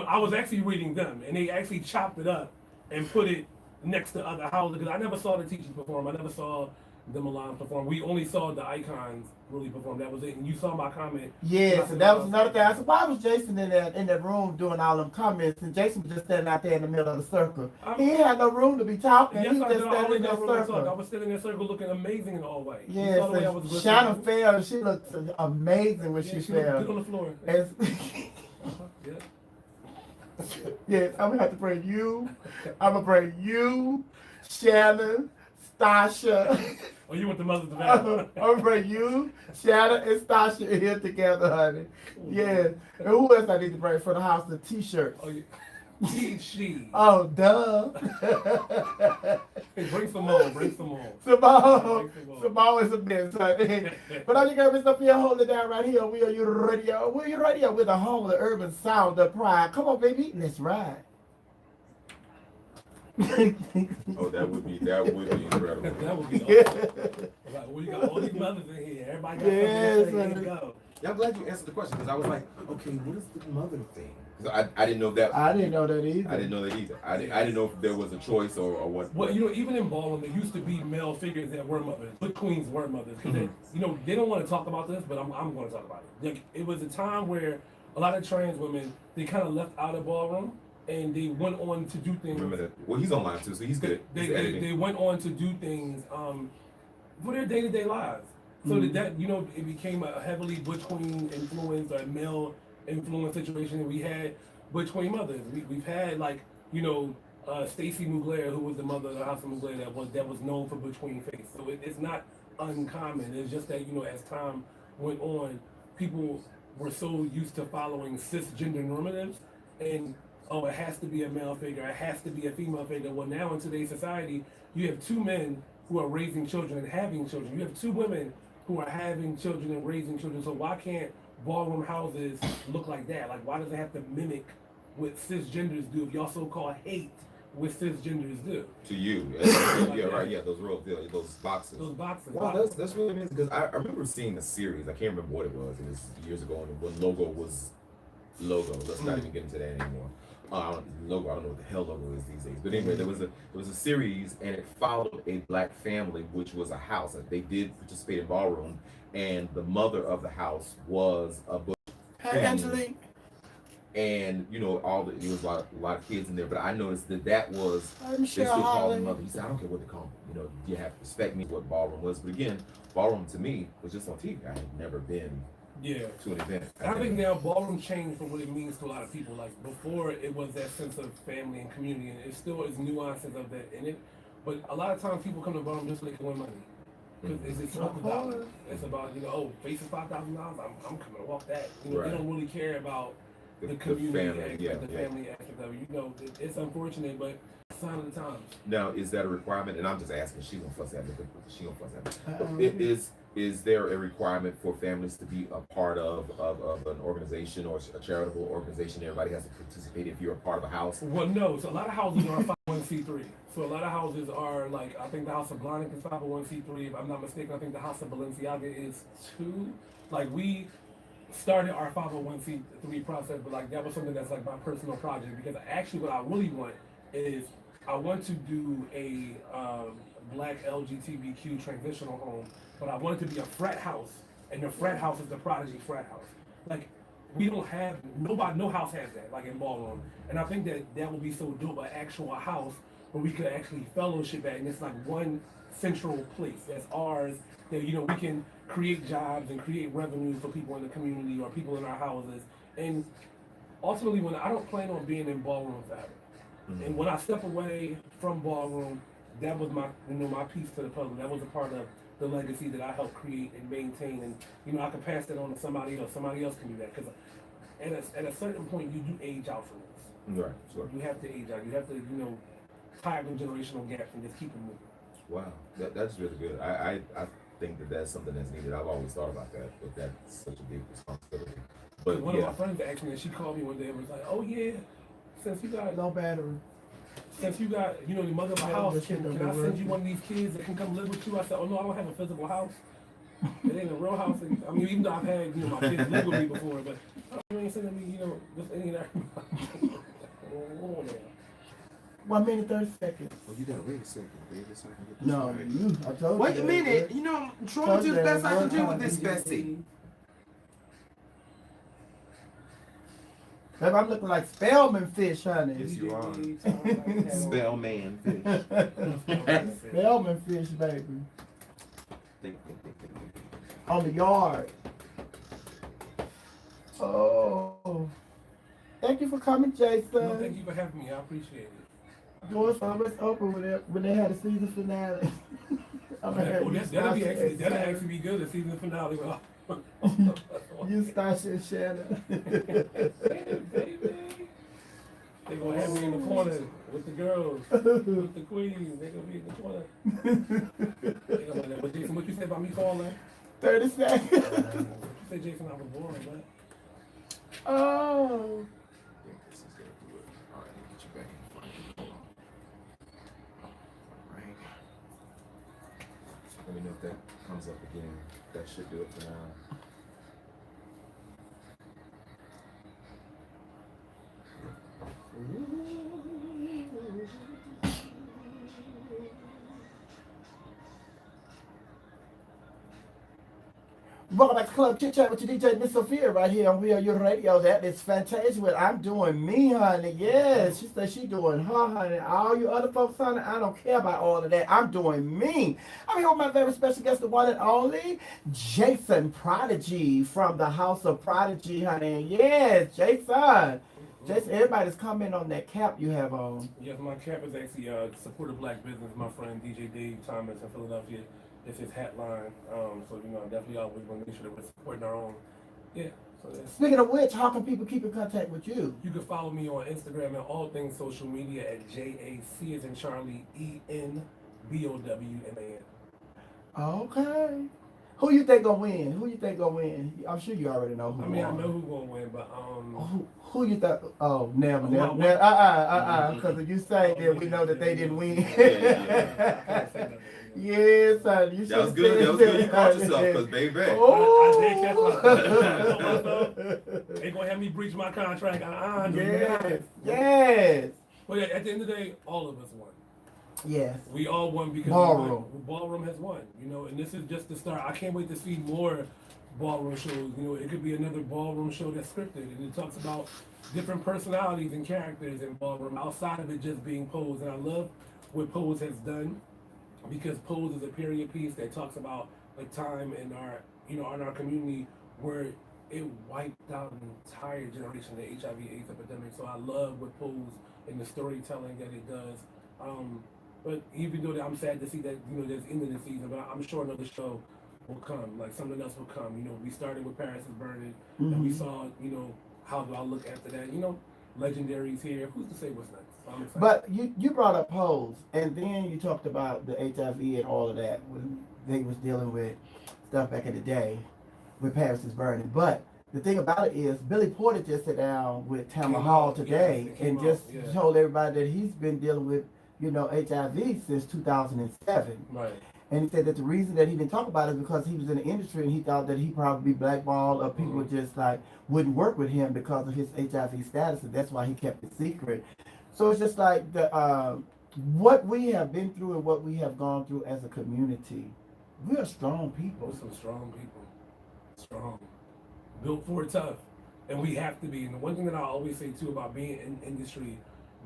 I was actually reading them, and they actually chopped it up and put it next to other houses, because I never saw the teachers perform. I never saw them alive perform. We only saw the icons really perform. That was it. And you saw my comment. Yes, and that was another thing. I said, why was Jason in that room doing all them comments? And Jason was just standing out there in the middle of the circle. He had no room to be talking. Yes, He was just standing in that I circle. was standing in that circle looking amazing in all way. Yes, and Shannon fell. And she looked amazing when she fell. Good on the floor. Yes, I'm gonna have to bring you. I'm gonna bring you, Shannon, Stasha. Oh, you went the mother to I'm gonna bring you, Shannon, and Stasha in here together, honey. Yeah. And who else I need to bring for the house? The T-shirts. Oh, yeah. She. Oh, duh. Hey, bring some more. Bring some more. Simone is a mess, honey. But all you got Miss Sophia, hold it down right here. We are your radio. We're your radio with the home of the urban sound of pride. Come on, baby, let's ride. Oh, that would be incredible. That would be awesome. Like, well, you got all these mothers in here. Everybody got something to say. Go. Yeah, I'm glad you answered the question because I was like, okay, what is the mother thing? I didn't know that. I didn't know that either. I didn't know that either. I didn't know if there was a choice or what. Well, you know, even in ballroom, there used to be male figures that were mothers, but queens were mothers. Because you know, they don't want to talk about this, but I'm going to talk about it. Like, it was a time where a lot of trans women, they kind of left out of ballroom and they went on to do things. Remember that? Well, he's online too, so he's good. They went on to do things for their day-to-day lives. So that you know, it became a heavily butch queen influence or male influence situation. And we had butch queen mothers. We've had, like, you know, Stacey Mugler, who was the mother of the House of Mugler, that was known for butch queen face. So it's not uncommon. It's just that, you know, as time went on, people were so used to following cisgender normatives, and it has to be a male figure, it has to be a female figure. Well, now in today's society, you have two men who are raising children and having children. You have two women who are having children and raising children. So why can't ballroom houses look like that? Like, why does it have to mimic what cisgenders do if y'all so-called hate what cisgenders do? To you. Yeah, right, yeah, those boxes. Those boxes. Wow, that's really amazing because I remember seeing a series. I can't remember what it was. It was years ago, and when logo was logo. Let's not even get into that anymore. Logo, I don't know what the hell logo is these days. But anyway, there was a series, and it followed a black family, which was a house. They did participate in ballroom, and the mother of the house was a butch. Hey, Angelique. And you know, there was a lot of kids in there. But I noticed that was I'm they sure still call Holly. them mother. You said, I don't care what they call them. You know, you have to respect me what ballroom was. But again, ballroom to me was just on TV. I had never been to an event. I think now ballroom changed for what it means to a lot of people. Like, before, it was that sense of family and community, and it still is nuances of that in it. But a lot of times people come to ballroom just so they can win money. Because it's about the dollar. It's about, you know, face is $5,000. I'm coming to walk that. You know, they don't really care about the community aspect, the family aspect of it. You know, it's unfortunate, but it's a sign of the times. Now, is that a requirement? And I'm just asking. She gonna fuss at me. She gonna fuss at me. Is there a requirement for families to be a part of an organization or a charitable organization? Everybody has to participate if you're a part of a house? Well, no. So a lot of houses are 501c3. So a lot of houses are, like, I think the House of Blonick is 501c3. If I'm not mistaken, I think the House of Balenciaga is 2. Like, we started our 501c3 process, but, like, that was something that's, like, my personal project. Because actually what I really want is I want to do a black LGBTQ transitional home, but I want it to be a frat house, and the frat house is the Prodigy frat house. Like, we don't have, no house has that, like in ballroom. And I think that would be so dope, an actual house where we could actually fellowship at, and it's like one central place that's ours, that, you know, we can create jobs and create revenue for people in the community or people in our houses. And ultimately, when I don't plan on being in ballroom forever. And when I step away from ballroom, that was my piece to the puzzle. That was a part of the legacy that I helped create and maintain. And, you know, I can pass that on to somebody else. Somebody else can do that. Because at a certain point, you do age out from this. Right, sure. You have to age out. You have to, you know, tie the generational gaps and just keep it moving. Wow, that's really good. I think that's something that's needed. I've always thought about that, but that's such a big responsibility. But one of my friends asked me, and she called me one day and was like, "Oh yeah, since you got No battery. Since you got, you know, the mother of a house, can I send you one of these kids that can come live with you?" I said, "Oh no, I don't have a physical house. It ain't a real house." I mean, even though I've had, you know, my kids live with me before, but you ain't sending me, you know, just any of that. 1 minute 30 seconds. Oh, you gotta wait a second, baby, so I can get this No, right. you. I told you. Wait a that, minute. but- You know, I'm trying to do the best I can do with this, Bessie. Babe, I'm looking like Spellman fish, honey. Yes, you are. Spell. Spellman fish. Spellman fish, baby. Think. On the yard. Oh. Thank you for coming, Jason. No, thank you for having me. I appreciate it. Doors always open when they had a season finale. That'll actually be good. The season finale. You Stasha and Shannon. They gonna have me in the corner with the girls, with the queens. They gonna be in the corner. They gonna be like, "Well, Jason, what you say about me falling?" 30 seconds. You say, Jason, I was born, right? Oh. I think this is gonna do it. All right, let me get you back in front. Hold on. All right. Let me know if that comes up again. That should do it for now. Welcome back to Club Chit Chat with your DJ Miss Sophia right here on Real Your Radio. That is fantastic. What I'm doing me, honey. Yes, she said she doing her, honey. All you other folks, honey, I don't care about all of that. I'm doing me. I'm here with my very special guest, the one and only JACEN Prodigy from the House of Prodigy, honey. Yes, Jason. Jason, everybody's commenting on that cap you have on. Yes, my cap is actually support a black business. My friend DJ Dave Thomas in Philadelphia. It's his hat line. So you know, I definitely always want to make sure that we're supporting our own. Yeah. So that's. Speaking of which, how can people keep in contact with you? You can follow me on Instagram and all things social media at JAC as in Charlie ENBOWMAN. Okay. Who you think gonna win? Who you think gonna win? I'm sure you already know who. I mean, I know who's gonna win, but Who you thought? Oh, never. Because if you say that, we know that they didn't win. Yes, son. You That was good. That was good. You caught yourself, because baby. Oh. I did catch myself. They gonna have me breach my contract. Yes. Yes. But at the end of the day, all of us won. Yes. We all won because Ballroom. Ballroom has won. You know, and this is just the start. I can't wait to see more ballroom shows. You know, it could be another ballroom show that's scripted, and it talks about different personalities and characters in ballroom outside of it just being Pose. And I love what Pose has done, because Pose is a period piece that talks about a time in our, you know, in our community where it wiped out an entire generation, the HIV/AIDS epidemic. So I love what Pose and the storytelling that it does. But even though I'm sad to see that, you know, there's end of the season, but I'm sure another show will come, like something else will come. You know, we started with Paris is Burning, and we saw, you know, how do I look after that? You know, Legendary's here. Who's to say what's next? So I'm excited. But you brought up Pose, and then you talked about the HIV and all of that when they was dealing with stuff back in the day with Paris is Burning. But the thing about it is, Billy Porter just sat down with Tamara Hall today and just told everybody that he's been dealing with, you know, HIV since 2007. Right. And he said that the reason that he didn't talk about it is because he was in the industry and he thought that he probably be blackballed or people just like wouldn't work with him because of his HIV status, and that's why he kept it secret. So it's just like the what we have been through and what we have gone through as a community. We are strong people. We're some strong people. Strong. Built for it, tough. And we have to be. And the one thing that I always say too about being in industry,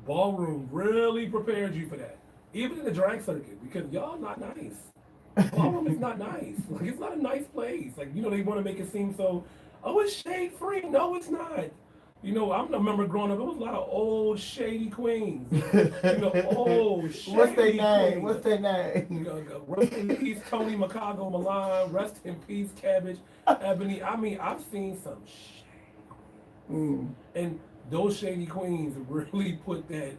Ballroom really prepared you for that. Even in the drag circuit, because y'all not nice. Ballroom is not nice. Like, it's not a nice place. Like, you know, they want to make it seem so, oh, it's shade free. No, it's not. You know, I remember growing up, it was a lot of old shady queens. You know, old shady What's their name? queens. What's their name? You know, rest in peace, Tony Macago Milan. Rest in peace, Cabbage, Ebony. I mean, I've seen some shady. And those shady queens really put that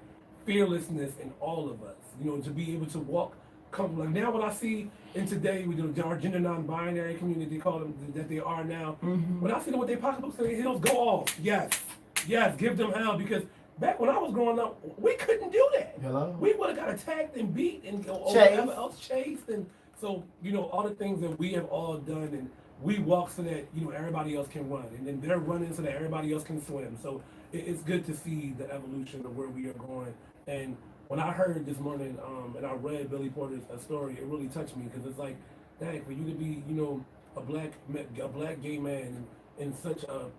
fearlessness in all of us. You know, to be able to walk comfortably. Like now, when I see in today, we do our gender non-binary community, call them that they are now. When I see them with their pocketbooks and their heels, go off. Yes, give them hell, because back when I was growing up, we couldn't do that. Hello? We would have got attacked and beat and whatever else chased, and so you know all the things that we have all done, and we walk so that you know everybody else can run, and then they're running so that everybody else can swim. So it's good to see the evolution of where we are going, and when I heard this morning, and I read Billy Porter's story, it really touched me because it's like, dang, for you to be, a black gay man in such a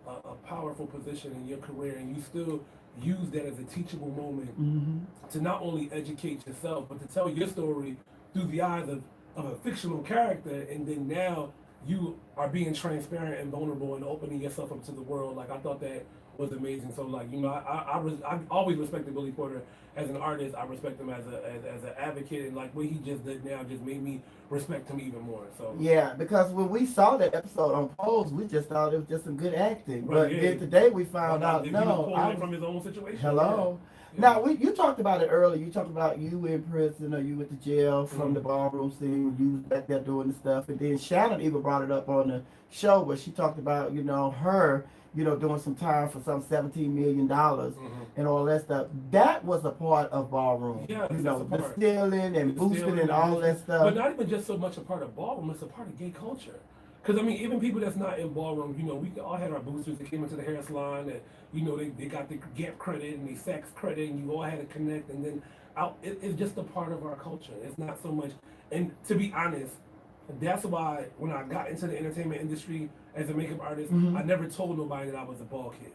powerful position in your career, and you still use that as a teachable moment to not only educate yourself, but to tell your story through the eyes of a fictional character, and then now you are being transparent and vulnerable and opening yourself up to the world. Like, I thought that was amazing. So, like, I always respected Billy Porter as an artist. I respect him as an advocate, and like what he just did now just made me respect him even more. So yeah, because when we saw that episode on Pose, we just thought it was just some good acting. Right, but then today we found out from his own situation. Hello. Yeah. Now you talked about it earlier. You talked about you in prison or you went to jail from the ballroom scene. You was back there doing the stuff, and then Shannon even brought it up on the show where she talked about her doing some time for some $17 million and all that stuff. That was a part of Ballroom. Yeah, the stealing and boosting and all that stuff. But not even just so much a part of Ballroom, it's a part of gay culture. Because, I mean, even people that's not in Ballroom, we all had our boosters that came into the hair salon and, they got the Gap credit and the sex credit and you all had to connect. And then it's just a part of our culture. It's not so much. And to be honest, that's why when I got into the entertainment industry as a makeup artist, I never told nobody that I was a ball kid.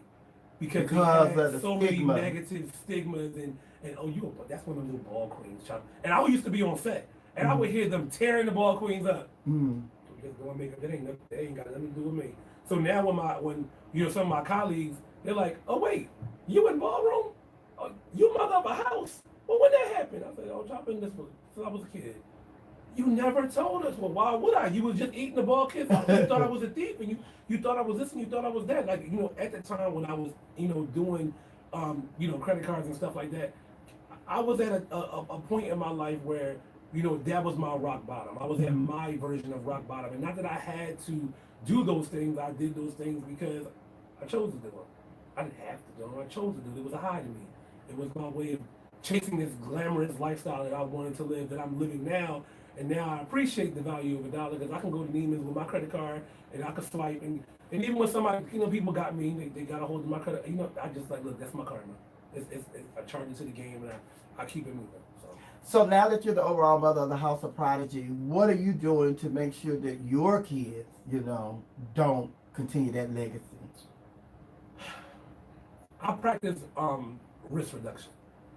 Because of so many negative stigmas and that's one of the little ball queens. And I used to be on set and I would hear them tearing the ball queens up. Just doing makeup, that ain't got nothing to do with me. So now when some of my colleagues, they're like, oh wait, you in Ballroom? You mother of a house? Well, when that happened? I said, I've been this since I was a kid. You never told us. Well, why would I? You was just eating the ball kids. You thought I was a thief, and you thought I was this, and you thought I was that. Like, at the time when I was, doing, credit cards and stuff like that, I was at a point in my life where, that was my rock bottom. I was at my version of rock bottom. And not that I had to do those things. I did those things because I chose to do them. I didn't have to do them. I chose to do them. It was a high to me. It was my way of chasing this glamorous lifestyle that I wanted to live, that I'm living now. And now I appreciate the value of $1 because I can go to Neiman's with my credit card and I can swipe. And even when somebody, people got me, they got a hold of my credit, I just like, look, that's my karma. I charge it to the game and I keep it moving. So now that you're the overall mother of the House of Prodigy, what are you doing to make sure that your kids, don't continue that legacy? I practice risk reduction.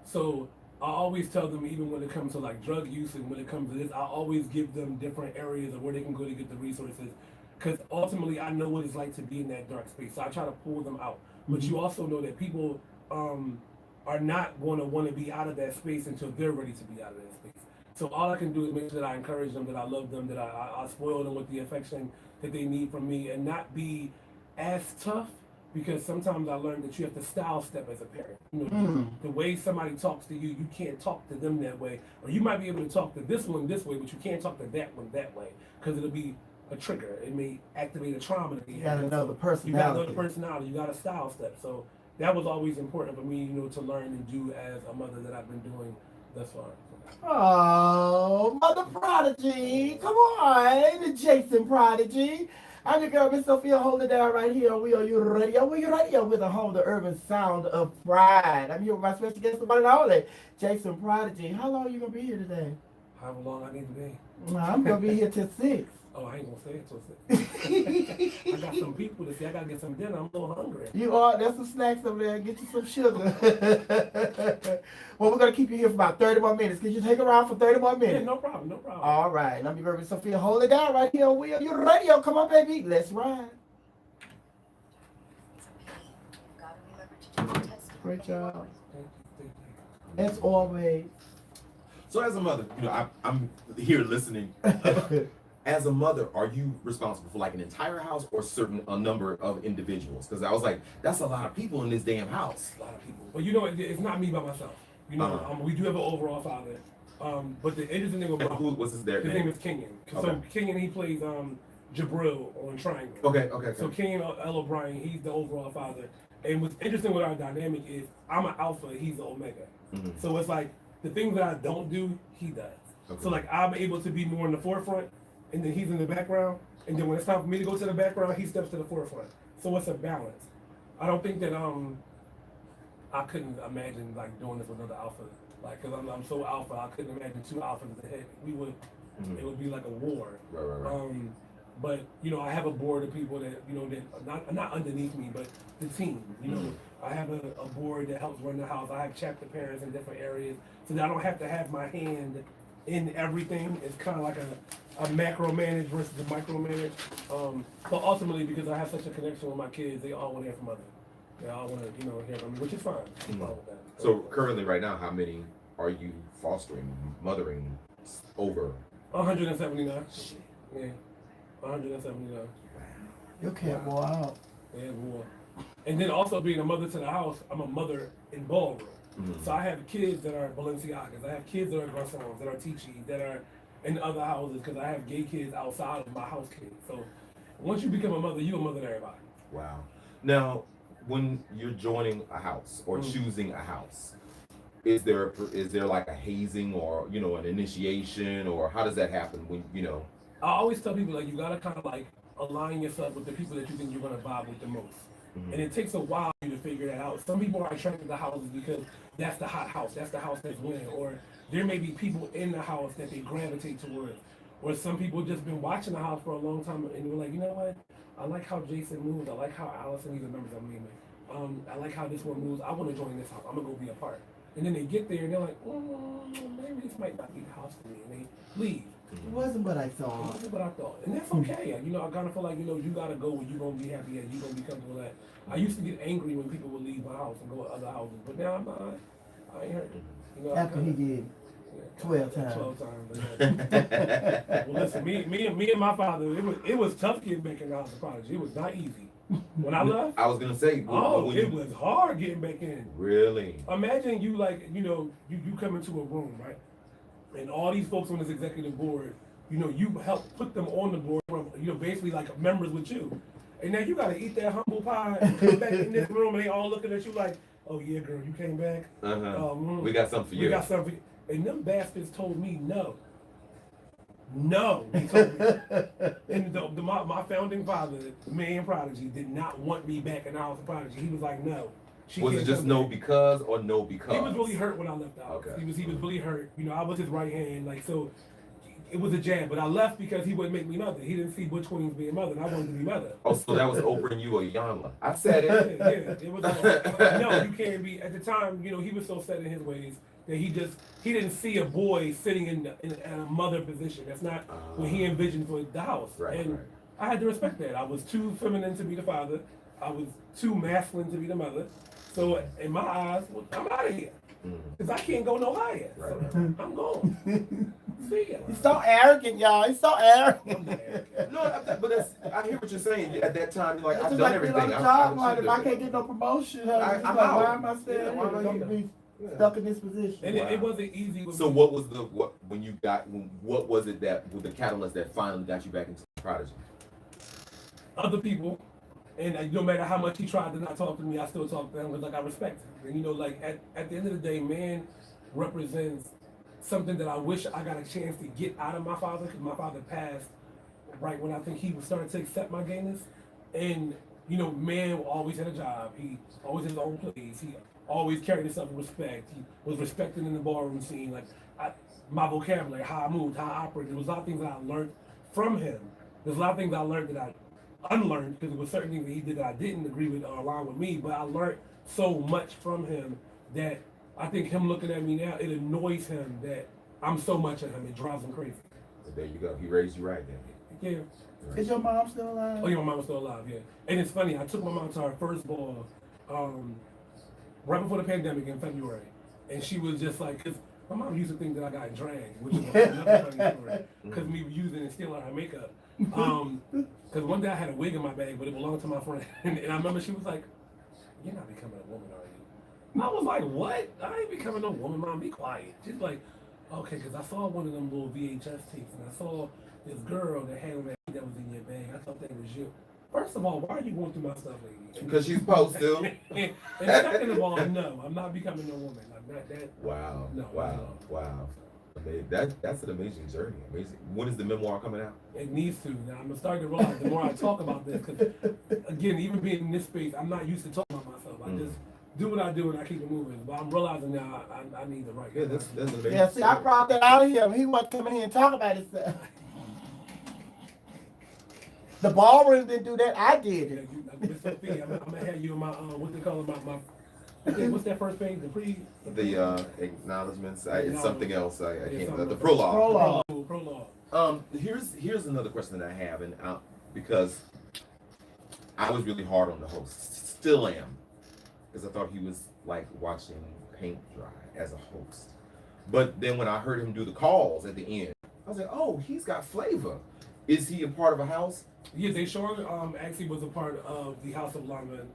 So I always tell them, even when it comes to like drug use and when it comes to this, I always give them different areas of where they can go to get the resources. Because ultimately, I know what it's like to be in that dark space. So I try to pull them out. But you also know that people are not going to want to be out of that space until they're ready to be out of that space. So all I can do is make sure that I encourage them, that I love them, that I spoil them with the affection that they need from me, and not be as tough, because sometimes I learned that you have to style step as a parent. The way somebody talks to you, you can't talk to them that way. Or you might be able to talk to this one this way, but you can't talk to that one that way, because it'll be a trigger. It may activate a trauma that you got another personality. You got another personality. You got a style step. So that was always important for me, to learn and do as a mother that I've been doing thus far. Oh, Mother Prodigy. Come on, the JACEN Prodigy. I'm your girl, Miss Sophia, hold it down right here on We Are You Radio. We Are You Radio with a home, the urban sound of pride. I'm here with my special guest, somebody only, JACEN Prodigy. How long are you going to be here today? How long I need to be? I'm going to be here till 6. Oh, I ain't gonna stay until 6. I got some people to see. I gotta get some dinner. I'm a little hungry. You are. There's some snacks over there. Get you some sugar. Well, we're gonna keep you here for about 30 more minutes. Can you take around for 30 more minutes? Yeah, no problem. No problem. All right. Let me go with Sophia. Hold it down right here on We Are You Radio. Come on, baby. Let's ride. Great job. Thank you. As always. So as a mother, I'm here listening. As a mother, are you responsible for like an entire house or a number of individuals? Because I was like, that's a lot of people in this damn house. A lot of people. Well, it's not me by myself. We do have an overall father. But the interesting thing about what's his name is Kenyon. Okay. So Kenyon, he plays Jabril on Triangle. Okay. So Kenyon L. O'Brien, he's the overall father. And what's interesting with our dynamic is I'm an alpha, he's the omega. So it's like the things that I don't do, he does. Okay. So like I'm able to be more in the forefront, and then he's in the background, and then when it's time for me to go to the background, he steps to the forefront. So it's a balance. I don't think that I couldn't imagine like doing this with another alpha Like, cause I'm so alpha, I couldn't imagine two alphas in the head. It would be like a war. Right. But you know, I have a board of people that that not underneath me, but the team. You know, I have a board that helps run the house. I have chapter parents in different areas, so that I don't have to have my hand in everything. It's kind of like a macro manage versus a micro manage. But ultimately, because I have such a connection with my kids, they all want to hear from others. They all want to hear from me, which is fine. With that. So currently, right now, how many are you fostering, mothering over? 179. Yeah. 179. You can't go out. Yeah, boy. And then also being a mother to the house, I'm a mother in Ballroom. So I have kids that are Balenciagas. I have kids that are Garçons, that are Tichis, that are in other houses, because I have gay kids outside of my house kids. So once you become a mother, you're a mother to everybody. Wow. Now, when you're joining a house or choosing a house, is there like a hazing or an initiation, or how does that happen when I always tell people, like, you gotta kind of like align yourself with the people that you think you're gonna vibe with the most. And it takes a while for you to figure that out. Some people are attracted to houses because that's the hot house, that's the house that's winning, or there may be people in the house that they gravitate towards. Or some people just been watching the house for a long time and they're like, you know what? I like how JACEN moves. I like how Allison, these are members I'm naming. I like how this one moves. I want to join this house. I'm gonna go be a part. And then they get there and they're like, maybe this might not be the house for me, and they leave. It wasn't what I It thought. wasn't what I thought, and that's okay. I kind of feel like you gotta go where you gonna be happy at, you gonna be comfortable at. I used to get angry when people would leave my house and go to other houses, but now I'm not. I ain't hurt. After he did 12 times. 12 times. Well, listen, me and my father, it was tough getting back in the house of Prodigy. It was not easy. When I left, I was gonna say, it was hard getting back in. Really? Imagine you you come into a room, right? And all these folks on this executive board, you help put them on the board, basically like members with you. And now you gotta eat that humble pie and come back in this room and they all looking at you like, oh yeah, girl, you came back. We got something for you. We got something for you. And them bastards told me no. No, he told me. And my founding father, man Prodigy, did not want me back in the house of Prodigy. He was like, no. Was it just no because or no because? He was really hurt when I left out. Okay. He was really hurt. I was his right hand, so it was a jab. But I left because he wouldn't make me mother. He didn't see Butch Queens being mother, and I wanted to be mother. Oh, so that was Oprah and you or Yanla. I said it. Yeah, it was no, you can't be. At the time, he was so set in his ways that he didn't see a boy sitting in a mother position. That's not what he envisioned for the house. Right. I had to respect that. I was too feminine to be the father. I was too masculine to be the mother. So in my eyes, I'm out of here. Because I can't go no higher. So I'm going. See ya. He's so arrogant, y'all. He's so arrogant. No, but I hear what you're saying. At that time, you're like, It's I've just done like being everything. on the job, I've if I can't get no promotion, I'm I'm like, out. why am I staying Yeah, why am I here? here? Be stuck in this position. And it wasn't easy. So what was what was it that was the catalyst that finally got you back into Prodigy? Other people, and no matter how much he tried to not talk to me, I still talk to him because I respect him. And at the end of the day, man represents something that I wish I got a chance to get out of my father, because my father passed right when I think he was starting to accept my gayness. And man always had a job. He always had his own place. He always carried himself with respect. He was respected in the ballroom scene. Like my vocabulary, how I moved, how I operated. There was a lot of things that I learned from him. There's a lot of things I learned that I unlearned, because there were certain things that he did that I didn't agree with or align with me. But I learned so much from him that I think him looking at me now, it annoys him that I'm so much of him. It drives him crazy. There you go. He raised you right then. Yeah. Right. Is your mom still alive? Oh yeah, my mom was still alive, yeah. And it's funny, I took my mom to her first ball right before the pandemic in February. And she was just like, because my mom used to think that I got dragged, which is another funny story. Because me using and stealing her makeup. Because one day I had a wig in my bag, but it belonged to my friend. And I remember she was like, you're not becoming a woman, are you? I was like, what? I ain't becoming a woman, Mom, be quiet. She's like, okay, because I saw one of them little VHS tapes, and I saw this girl that had on that was in your bag. I thought that was you. First of all, why are you going through my stuff, lady? Because she's supposed to. And second of all, no, I'm not becoming a woman. I'm not that. Wow. No. Wow. That's an amazing journey. Amazing. When is the memoir coming out? It needs to. Now, I'm starting to realize the more I talk about this, because again, even being in this space, I'm not used to talking about myself. do what I do and I keep it moving. But I'm realizing now I need the right. Yeah, that's amazing. Yeah, see, I brought that out of him. He wasn't coming here and talk about himself. The ballroom didn't do that. I did Yeah, it. Miss Sophia, I'm gonna have you in my what they call it, my what's that first page? The acknowledgments. It's something else. I can't. something The else. prologue. Prologue. Here's another question that I have, and because I was really hard on the host, still am, because I thought he was like watching paint dry as a host. But then when I heard him do the calls at the end, I was like, oh, he's got flavor. Is he a part of a house? Yeah, Deshaun actually was a part of the House of Linemen.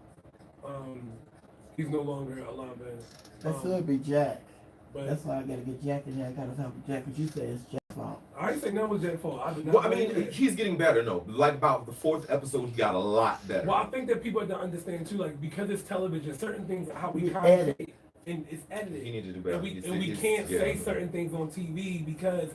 He's no longer a lineman. That should be Jack. But That's why I gotta get Jack in there. I gotta help Jack, because you say it's Jack's fault. I didn't say none was Jack's fault. Well, I mean, he's getting better. No, like about the 4th episode, he got a lot better. Well, I think that people have to understand too, like because it's television, certain things how we We conversate edit. and it's edited. He needs to do better. And we can't say certain things on TV because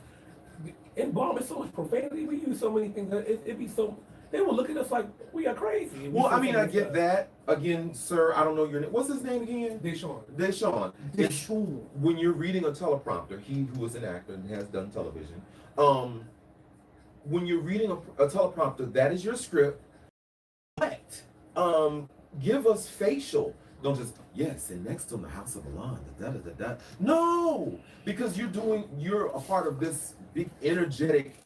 in Ballroom it's so much profanity. We use so many things. It be so. They will look at us like we are crazy. Well, I mean, I get that. Again, sir, I don't know your name. What's his name again? Deshaun. Deshaun. Deshaun. When you're reading a teleprompter, he who is an actor and has done television, when you're reading a teleprompter, that is your script. But give us facial. Don't just, yes, and next on the House of Alon, da-da-da-da. No! Because you're a part of this big energetic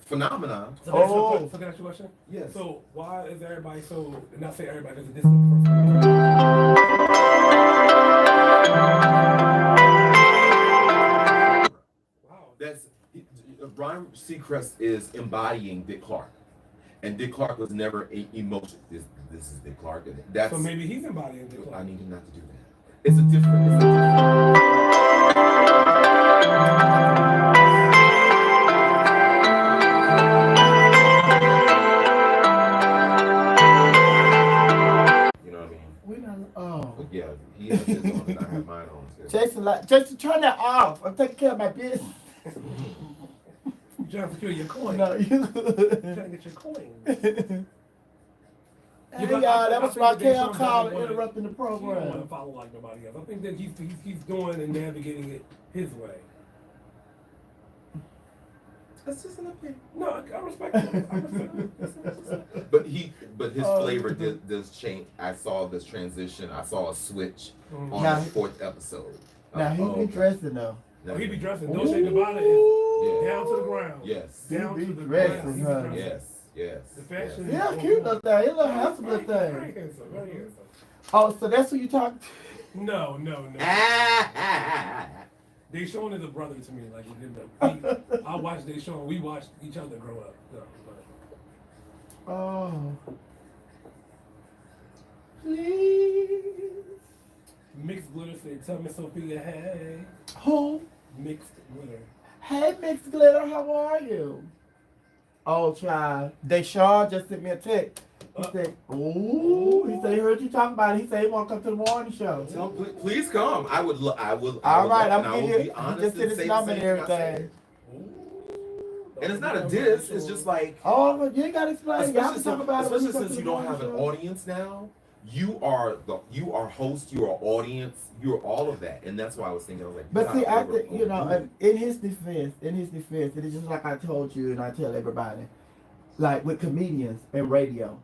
phenomenon. So can I ask you a question? Yes. So why is everybody so, not say everybody, because this is the first Wow. That's Brian Seacrest is embodying Dick Clark, and Dick Clark was never emotion. This is Dick Clark. That's So maybe he's embodying the I club. need him not to do that. It's a different. You know what I mean? We don't. Oh. But yeah, he has his on and I have mine on. Jason, turn that off. I'm taking care of my business. You're trying to secure your coin. No, you. You're trying to get your coin. Hey, but y'all, I that was think that Raquel Deshaun calling, doesn't interrupting the He don't want to program. follow like nobody else. I think that he's doing and navigating it his way. That's just an opinion. No, I respect him. I respect him. But his flavor does change. I saw this transition. I saw a switch on Now- the 4th episode. Now, he be dressing, though. Oh, he be dressing. Don't shake the bottom is down to the ground. Yes. Down He to be the dressing, ground. He be huh? dressing. Yes. Yes. The fashion. He a cute little thing. He a little handsome little Very thing. handsome. Very handsome. Oh, so that's who you talking to? No. Yes. Deshaun is a brother to me. Like I watched Deshaun. We watched each other grow up. So, but. Oh. Please. Mixed Glitter said, tell Miss Sophia, hey. Who? Mixed Glitter. Hey, Mixed Glitter, how are you? Oh, child. Deshaun just sent me a text. He said, ooh. He said he heard you talking about it. He said he want to come to the morning show. So, please come. I would. All right, I'm I will gonna give be you. He honest just and sent say his the number same and thing I said. everything. And it's not a diss. It's just like, Oh, but you ain't got to explain. Y'all can talk about it. when especially you come since to you the don't morning have an show. audience now. You are host. You are audience. You are all of that. And that's why I was thinking. I was like, But God, see, I over- think, you know, overdo it. in his defense, it is just like I told you and I tell everybody, like with comedians and radio.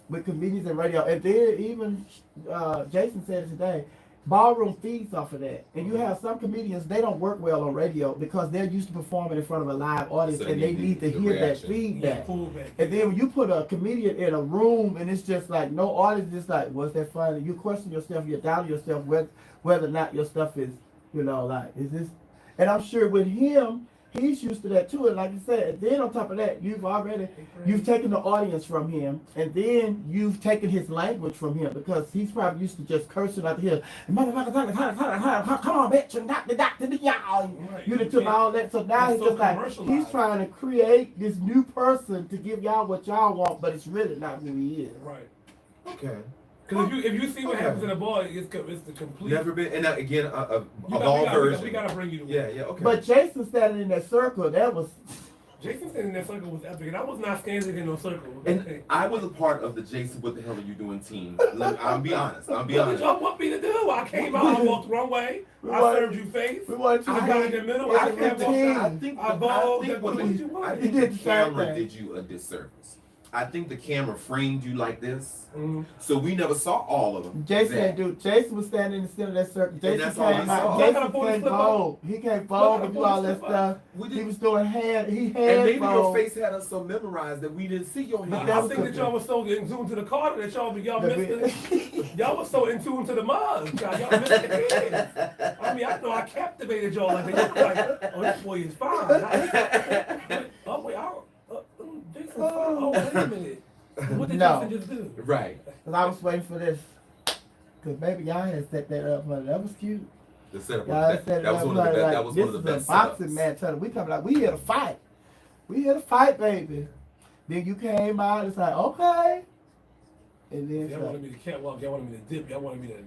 And then even Jason said it today, Ballroom feeds off of that. And you have some comedians, they don't work well on radio because they're used to performing in front of a live audience So and they they need to the hear that reaction. feedback. Pullback. And then when you put a comedian in a room and it's just like no audience, just like, was that funny? You question yourself, you doubt yourself whether or not your stuff is, you know, like, is this? And I'm sure with him, he's used to that too. And like you said, then on top of that, you've taken the audience from him, and then you've taken his language from him because he's probably used to just cursing out here. Motherfucker, come on, bitch, and y'all. You done took all that. So now It's he's so just like, commercialized. he's trying to create this new person to give y'all what y'all want, but it's really not who he is. Right. Okay. Because if you see what Okay. happens in a ball, it's the complete. Never been. And again, of You all versions. we gotta bring you to Yeah. Okay. But Jason standing in that circle, that was Jason standing in that circle was epic, and I was not standing in no circle. And I was a part of the Jason, what the hell are you doing team. I'll be honest. What did y'all want me to do? I came out, I walked the wrong way, I served you face. We wanted I got in the middle, I kept walking. I think I what did you want? I think the camera did you a disservice. I think the camera framed you like this, so we never saw all of them. Jason was standing in the center of that circle. Jason came out. Jason Jason can't fold. He can't fold and do all that stuff. He was doing hand. He had. And maybe your face had us so memorized that we didn't see your hand. I think that y'all was so in tune to the Carter that y'all missed it. Y'all was so in tune to the mug. Y'all missed the hands. I mean, I know I captivated y'all like that. Like, oh, this boy is fine. Oh wait, Jason, oh wait a minute. What did Jason just do? Right. Cause I was waiting for this. Cause baby, y'all had set that up. That was cute. The setup. That was one of the best. That was one of the best. This is a boxing match. We coming out. We here to fight. We here to fight, baby. Then you came out. It's like okay. And then y'all wanted me to catwalk. Y'all wanted me to dip. Y'all wanted me to.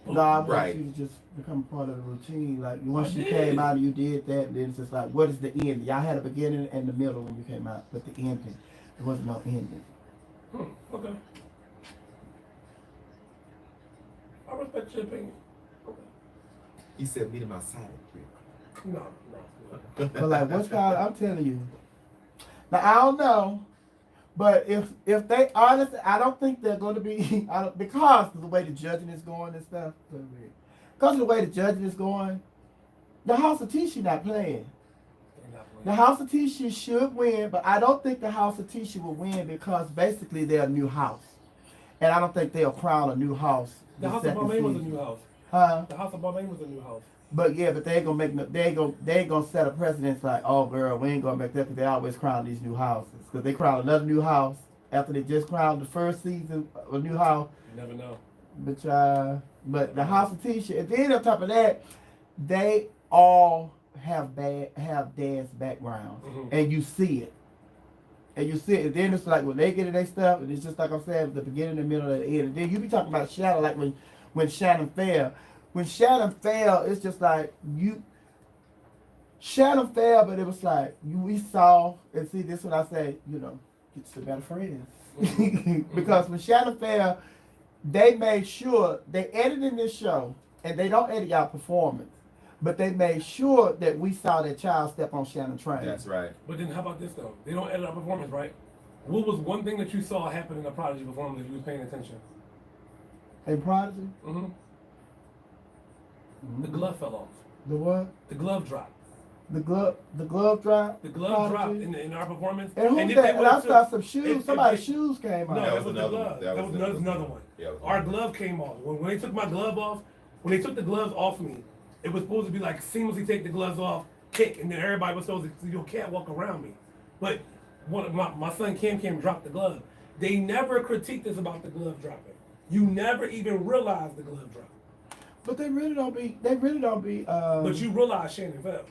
No, I want you to just become part of the routine. Like once you came out and you did that, then it's just like, what is the end? Y'all had a beginning and the middle when you came out, but the ending, there wasn't no ending. Okay. I respect your opinion. Okay. He said, meet him outside. No. But like, what's called? I'm telling you. Now I don't know, but if they honestly, I don't think they're going to be because of the way the judging is going and stuff. Because of the way the judging is going, the House of Tisha not playing. The House of Tisha should win, but I don't think the House of Tisha will win because basically they're a new house, and I don't think they'll crown a new house. The House of Ballroom was a new house. Huh? The House of Ballroom was a new house. But yeah, but they ain't gonna set a precedent like, oh girl, we ain't gonna make that because they always crown these new houses. Because they crown another new house after they just crowned the first season of a new house. You never know. But the House of Tisha, and then on top of that, they all have dance backgrounds, and you see it. And then it's like when they get in their stuff, and it's just like I'm saying, the beginning, the middle, and the end. And then you be talking about Shannon, like when Shannon fell. When Shannon fell, it's just like Shannon fell, but it was like we saw, and see, this is what I say, get some better friends. Because when Shannon fell, they made sure, they edited this show, and they don't edit y'all performance, but they made sure that we saw that child step on Shannon's train. That's right. But then how about this though? They don't edit our performance, right? What was one thing that you saw happen in the Prodigy performance if you was paying attention? In Prodigy? The glove fell off. The what? The glove dropped. The glove dropped? The glove dropped in our performance. And who's that? And I saw some shoes. Somebody's shoes came out. No, that was the glove. That was another one. Yeah, our glove came off. When they took my glove off, when they took the gloves off me, it was supposed to be like seamlessly take the gloves off, kick, and then everybody was supposed to, you can't walk around me. But one of my son Cam dropped the glove. They never critiqued us about the glove dropping. You never even realized the glove dropped. But they really don't be. But you realize Shannon fell.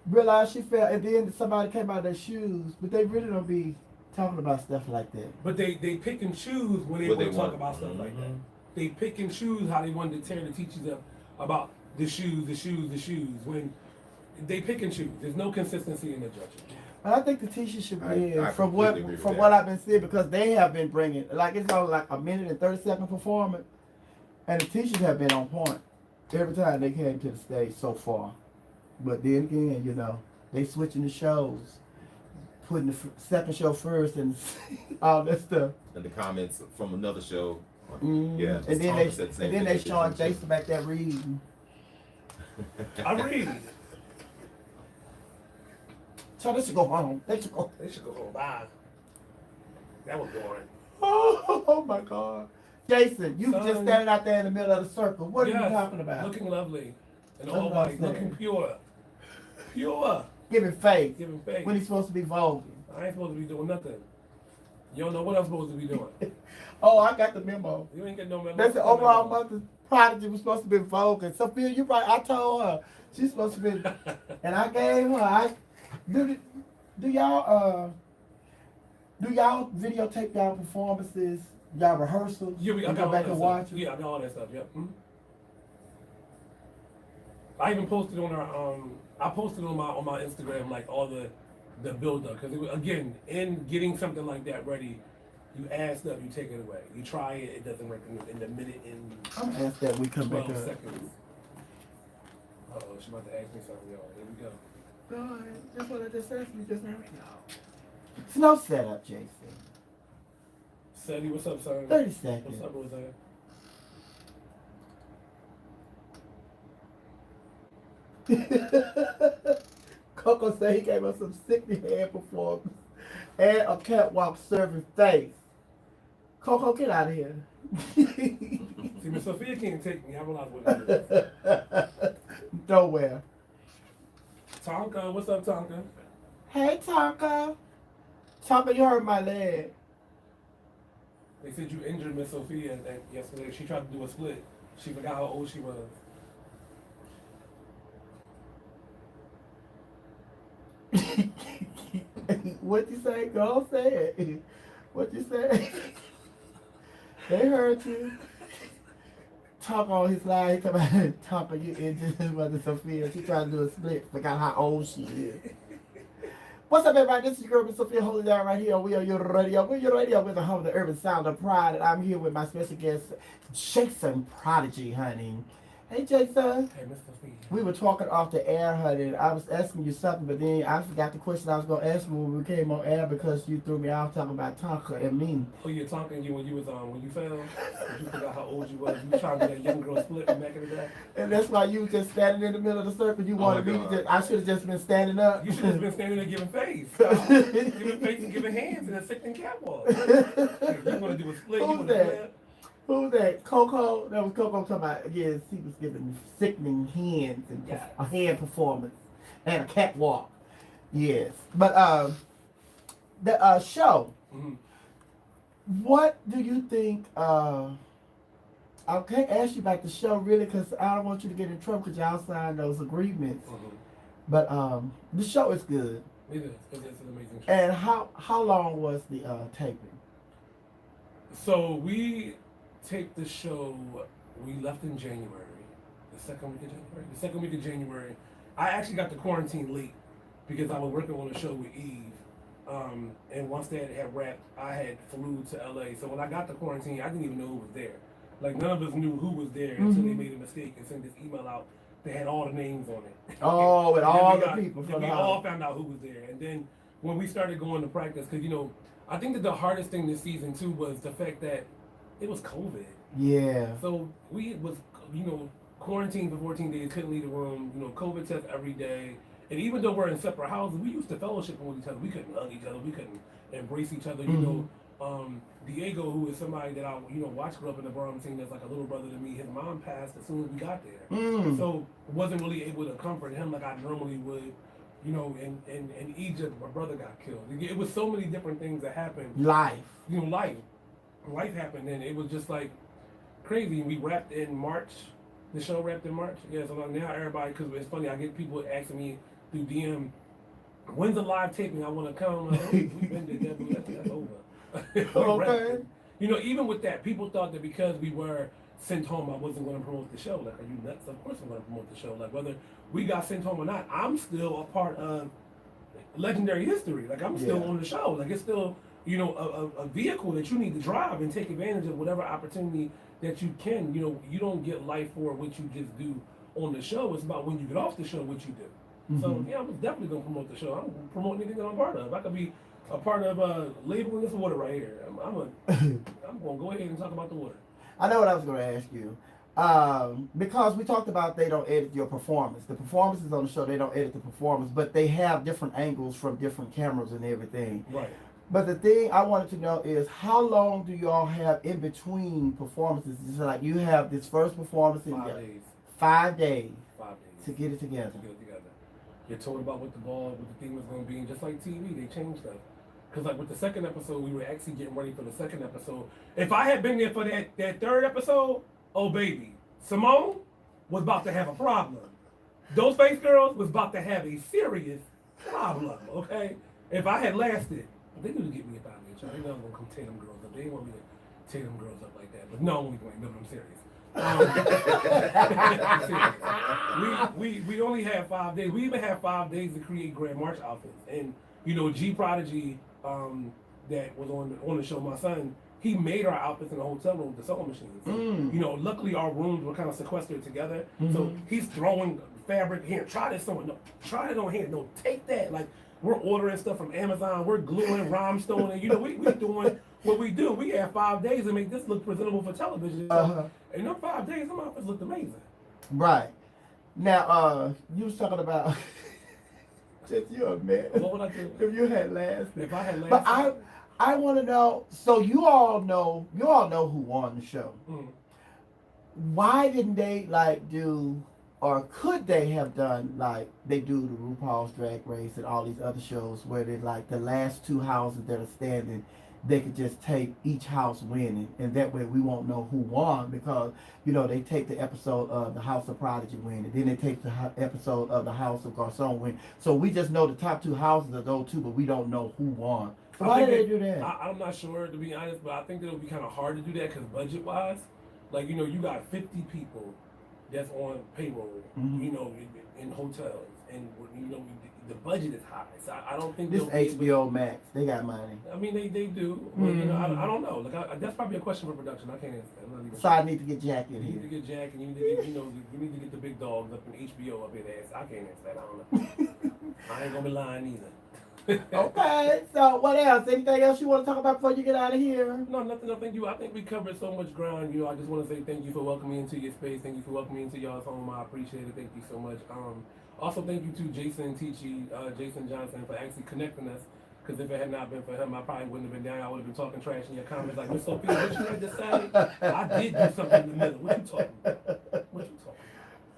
Realize she fell, and then somebody came out of their shoes. But they really don't be talking about stuff like that. But they pick and choose when they want to talk about stuff like that. They pick and choose how they wanted to tear the teachers up about the shoes. When they pick and choose, there's no consistency in the judging. And I think the teachers should win from what I've been seeing, because they have been bringing, like, it's only like a minute and 30-second performance, and the teachers have been on point every time they came to the stage so far. But then again, they switching the shows, putting the second show first and all that stuff. And the comments from another show. Yeah. And then they showing Jason back there reading. I read. So they should go home. They should go home. Bye. That was boring. Oh my God. Jason, you just standing out there in the middle of the circle. What are you talking about? Looking lovely. And all body, looking pure. Pure. Giving faith. When he's supposed to be vulgar. I ain't supposed to be doing nothing. You don't know what I'm supposed to be doing. Oh, I got the memo. You ain't get no memo. That's the overall month of Prodigy was supposed to be vulgar. Sophia, you're right. I told her she's supposed to be, and I gave her. Do y'all videotape y'all performances, y'all rehearsals? Yeah, I go back and watch it? Yeah, I got all that stuff. Yeah. I even posted on our I posted on my Instagram like all the the build up. Because again, in getting something like that ready, you ask stuff, you take it away. You try it, it doesn't work in the minute in I'm gonna ask that we come back 12 up. seconds. Uh oh, she's about to ask me something, y'all. Here we go. Go ahead. That's what I just asked you just now. It's no setup, Jason. Sadie, what's up, son? 30 seconds. What's up, Roseanne? Coco said he gave us some sickly hand performance and a catwalk serving face. Coco, get out of here. See, Miss Sophia can't take me. I realize what it is. Nowhere. Tonka, what's up, Tonka? Hey, Tonka. Tonka, you hurt my leg. They said you injured Miss Sophia yesterday. She tried to do a split. She forgot how old she was. What you say? Go say it. What you say? They heard you. Talk on his line. He come out talk on you injured his mother Sophia. She trying to do a split. Forgot how old she is. What's up, everybody? This is your girl, Miss Sophia, holding down right here. We are your radio. We're your radio with the home of the urban sound of pride. And I'm here with my special guest, JACEN Prodigy, honey. Hey, Jason. Hey, Miss Sophia. We were talking off the air, honey. I was asking you something, but then I forgot the question I was going to ask you when we came on air because you threw me off talking about Tonka and me. Oh, you're talking you when you was when you fell? You forgot how old you was. You trying to do that young girl split from back in the day? And that's why you was just standing in the middle of the circle. You wanted me to I should have just been standing up. You should have been standing there giving face. Giving face and giving hands in a sickening catwalk. You want to do a split? Who's you want to that? Who's that? Coco? That was Coco talking about, yes, he was giving sickening hands and a hand performance and a catwalk. Yes. But the show, what do you think, I can't ask you about the show really because I don't want you to get in trouble because y'all signed those agreements. But the show is good. It is. It's an amazing show. And how long was the taping? So we taped the show, we left in January. The second week of January. I actually got the quarantine late because I was working on a show with Eve. And once that had wrapped, I had flew to LA. So when I got the quarantine, I didn't even know who was there. Like none of us knew who was there until they made a mistake and sent this email out that had all the names on it. Oh, and all the people from we the all house. found out who was there. And then when we started going to practice, because I think that the hardest thing this season too was the fact that it was COVID. Yeah. So we was, quarantined for 14 days, couldn't leave the room, COVID test every day. And even though we're in separate houses, we used to fellowship with each other. We couldn't hug each other. We couldn't embrace each other. Diego, who is somebody that I, watched grow up in the Ballroom scene as like a little brother to me, his mom passed as soon as we got there. So wasn't really able to comfort him like I normally would. In Egypt, my brother got killed. It was so many different things that happened. Life. Life happened, and it was just like crazy. We wrapped in March. The show wrapped in March. Yeah, so like now everybody, because it's funny, I get people asking me through DM, when's the live taping? I want to come. Like, we've been there, that's over. Okay. Even with that, people thought that because we were sent home, I wasn't going to promote the show. Like, are you nuts? Of course I'm going to promote the show. Like, whether we got sent home or not, I'm still a part of legendary history. Like, I'm still on the show. Like, it's still, a vehicle that you need to drive and take advantage of whatever opportunity that you can. You don't get life for what you just do on the show. It's about when you get off the show, what you do. So, yeah, I'm definitely going to promote the show. I'm going to promote anything that I'm part of. I could be a part of labeling this water right here. I'm going to go ahead and talk about the water. I know what I was going to ask you. Because we talked about they don't edit your performance. The performances on the show, they don't edit the performance, but they have different angles from different cameras and everything. Right. But the thing I wanted to know is how long do y'all have in between performances? It's like you have this first performance in 5 days. 5 days. 5 days. To get it together. You're told about what the theme was going to be, and just like TV, they changed stuff. Because like with the second episode, we were actually getting ready for the second episode. If I had been there for that third episode, oh baby, Simone was about to have a problem. Those Face Girls was about to have a serious problem, okay? If I had lasted, they knew to get me up out of here, child. They know I'm going to come tear them girls up. They didn't want me to tear them girls up like that. But no, I'm only playing. No, I'm serious. We only had 5 days. We even had 5 days to create Grand March outfits. And you know, G Prodigy, that was on the show, my son, he made our outfits in the hotel room with the sewing machines. So, you know, luckily our rooms were kind of sequestered together. So he's throwing fabric here. Try this on. No, try it on here. No, take that. Like, we're ordering stuff from Amazon. We're gluing, rhinestone, and you know, we doing what we do. We had 5 days to make this look presentable for television. So, in them 5 days, them outfits looked amazing. Right. Now, you was talking about just you're a man. What would I do? If you had last name. If I had last But name. I want to know. So you all know who won the show. Why didn't they like do, or could they have done like they do the RuPaul's Drag Race and all these other shows where they like the last 2 houses that are standing, they could just take each house winning, and that way we won't know who won, because you know they take the episode of the House of Prodigy winning, then they take the episode of the House of Garcon win, so we just know the top 2 houses are those 2, but we don't know who won. So why did they do that? I'm not sure, to be honest, but I think it'll be kind of hard to do that because budget-wise, like, you know, you got 50 people that's on payroll, you know, in hotels, and you know, the budget is high. So I don't think this HBO Max, they got money. I mean, they do. But, you know, I don't know. Like, that's probably a question for production. I can't answer that. I'm not even so I need to get Jack in You here. need to get Jack, and you need to get, you know, you need to get the big dogs up in HBO up in there. I can't answer that. I don't know. I ain't gonna be lying either. Okay, so what else? Anything else you want to talk about before you get out of here? No, nothing. I thank you. I think we covered so much ground. You know, I just want to say thank you for welcoming me into your space. Thank you for welcoming me into y'all's home. I appreciate it. Thank you so much. Also, thank you to JACEN Jason Johnson, for actually connecting us. Because if it had not been for him, I probably wouldn't have been down. I would have been talking trash in your comments like, Miss Sophia, what you had to say? I did do something in the middle. What you talking about? What you talking about?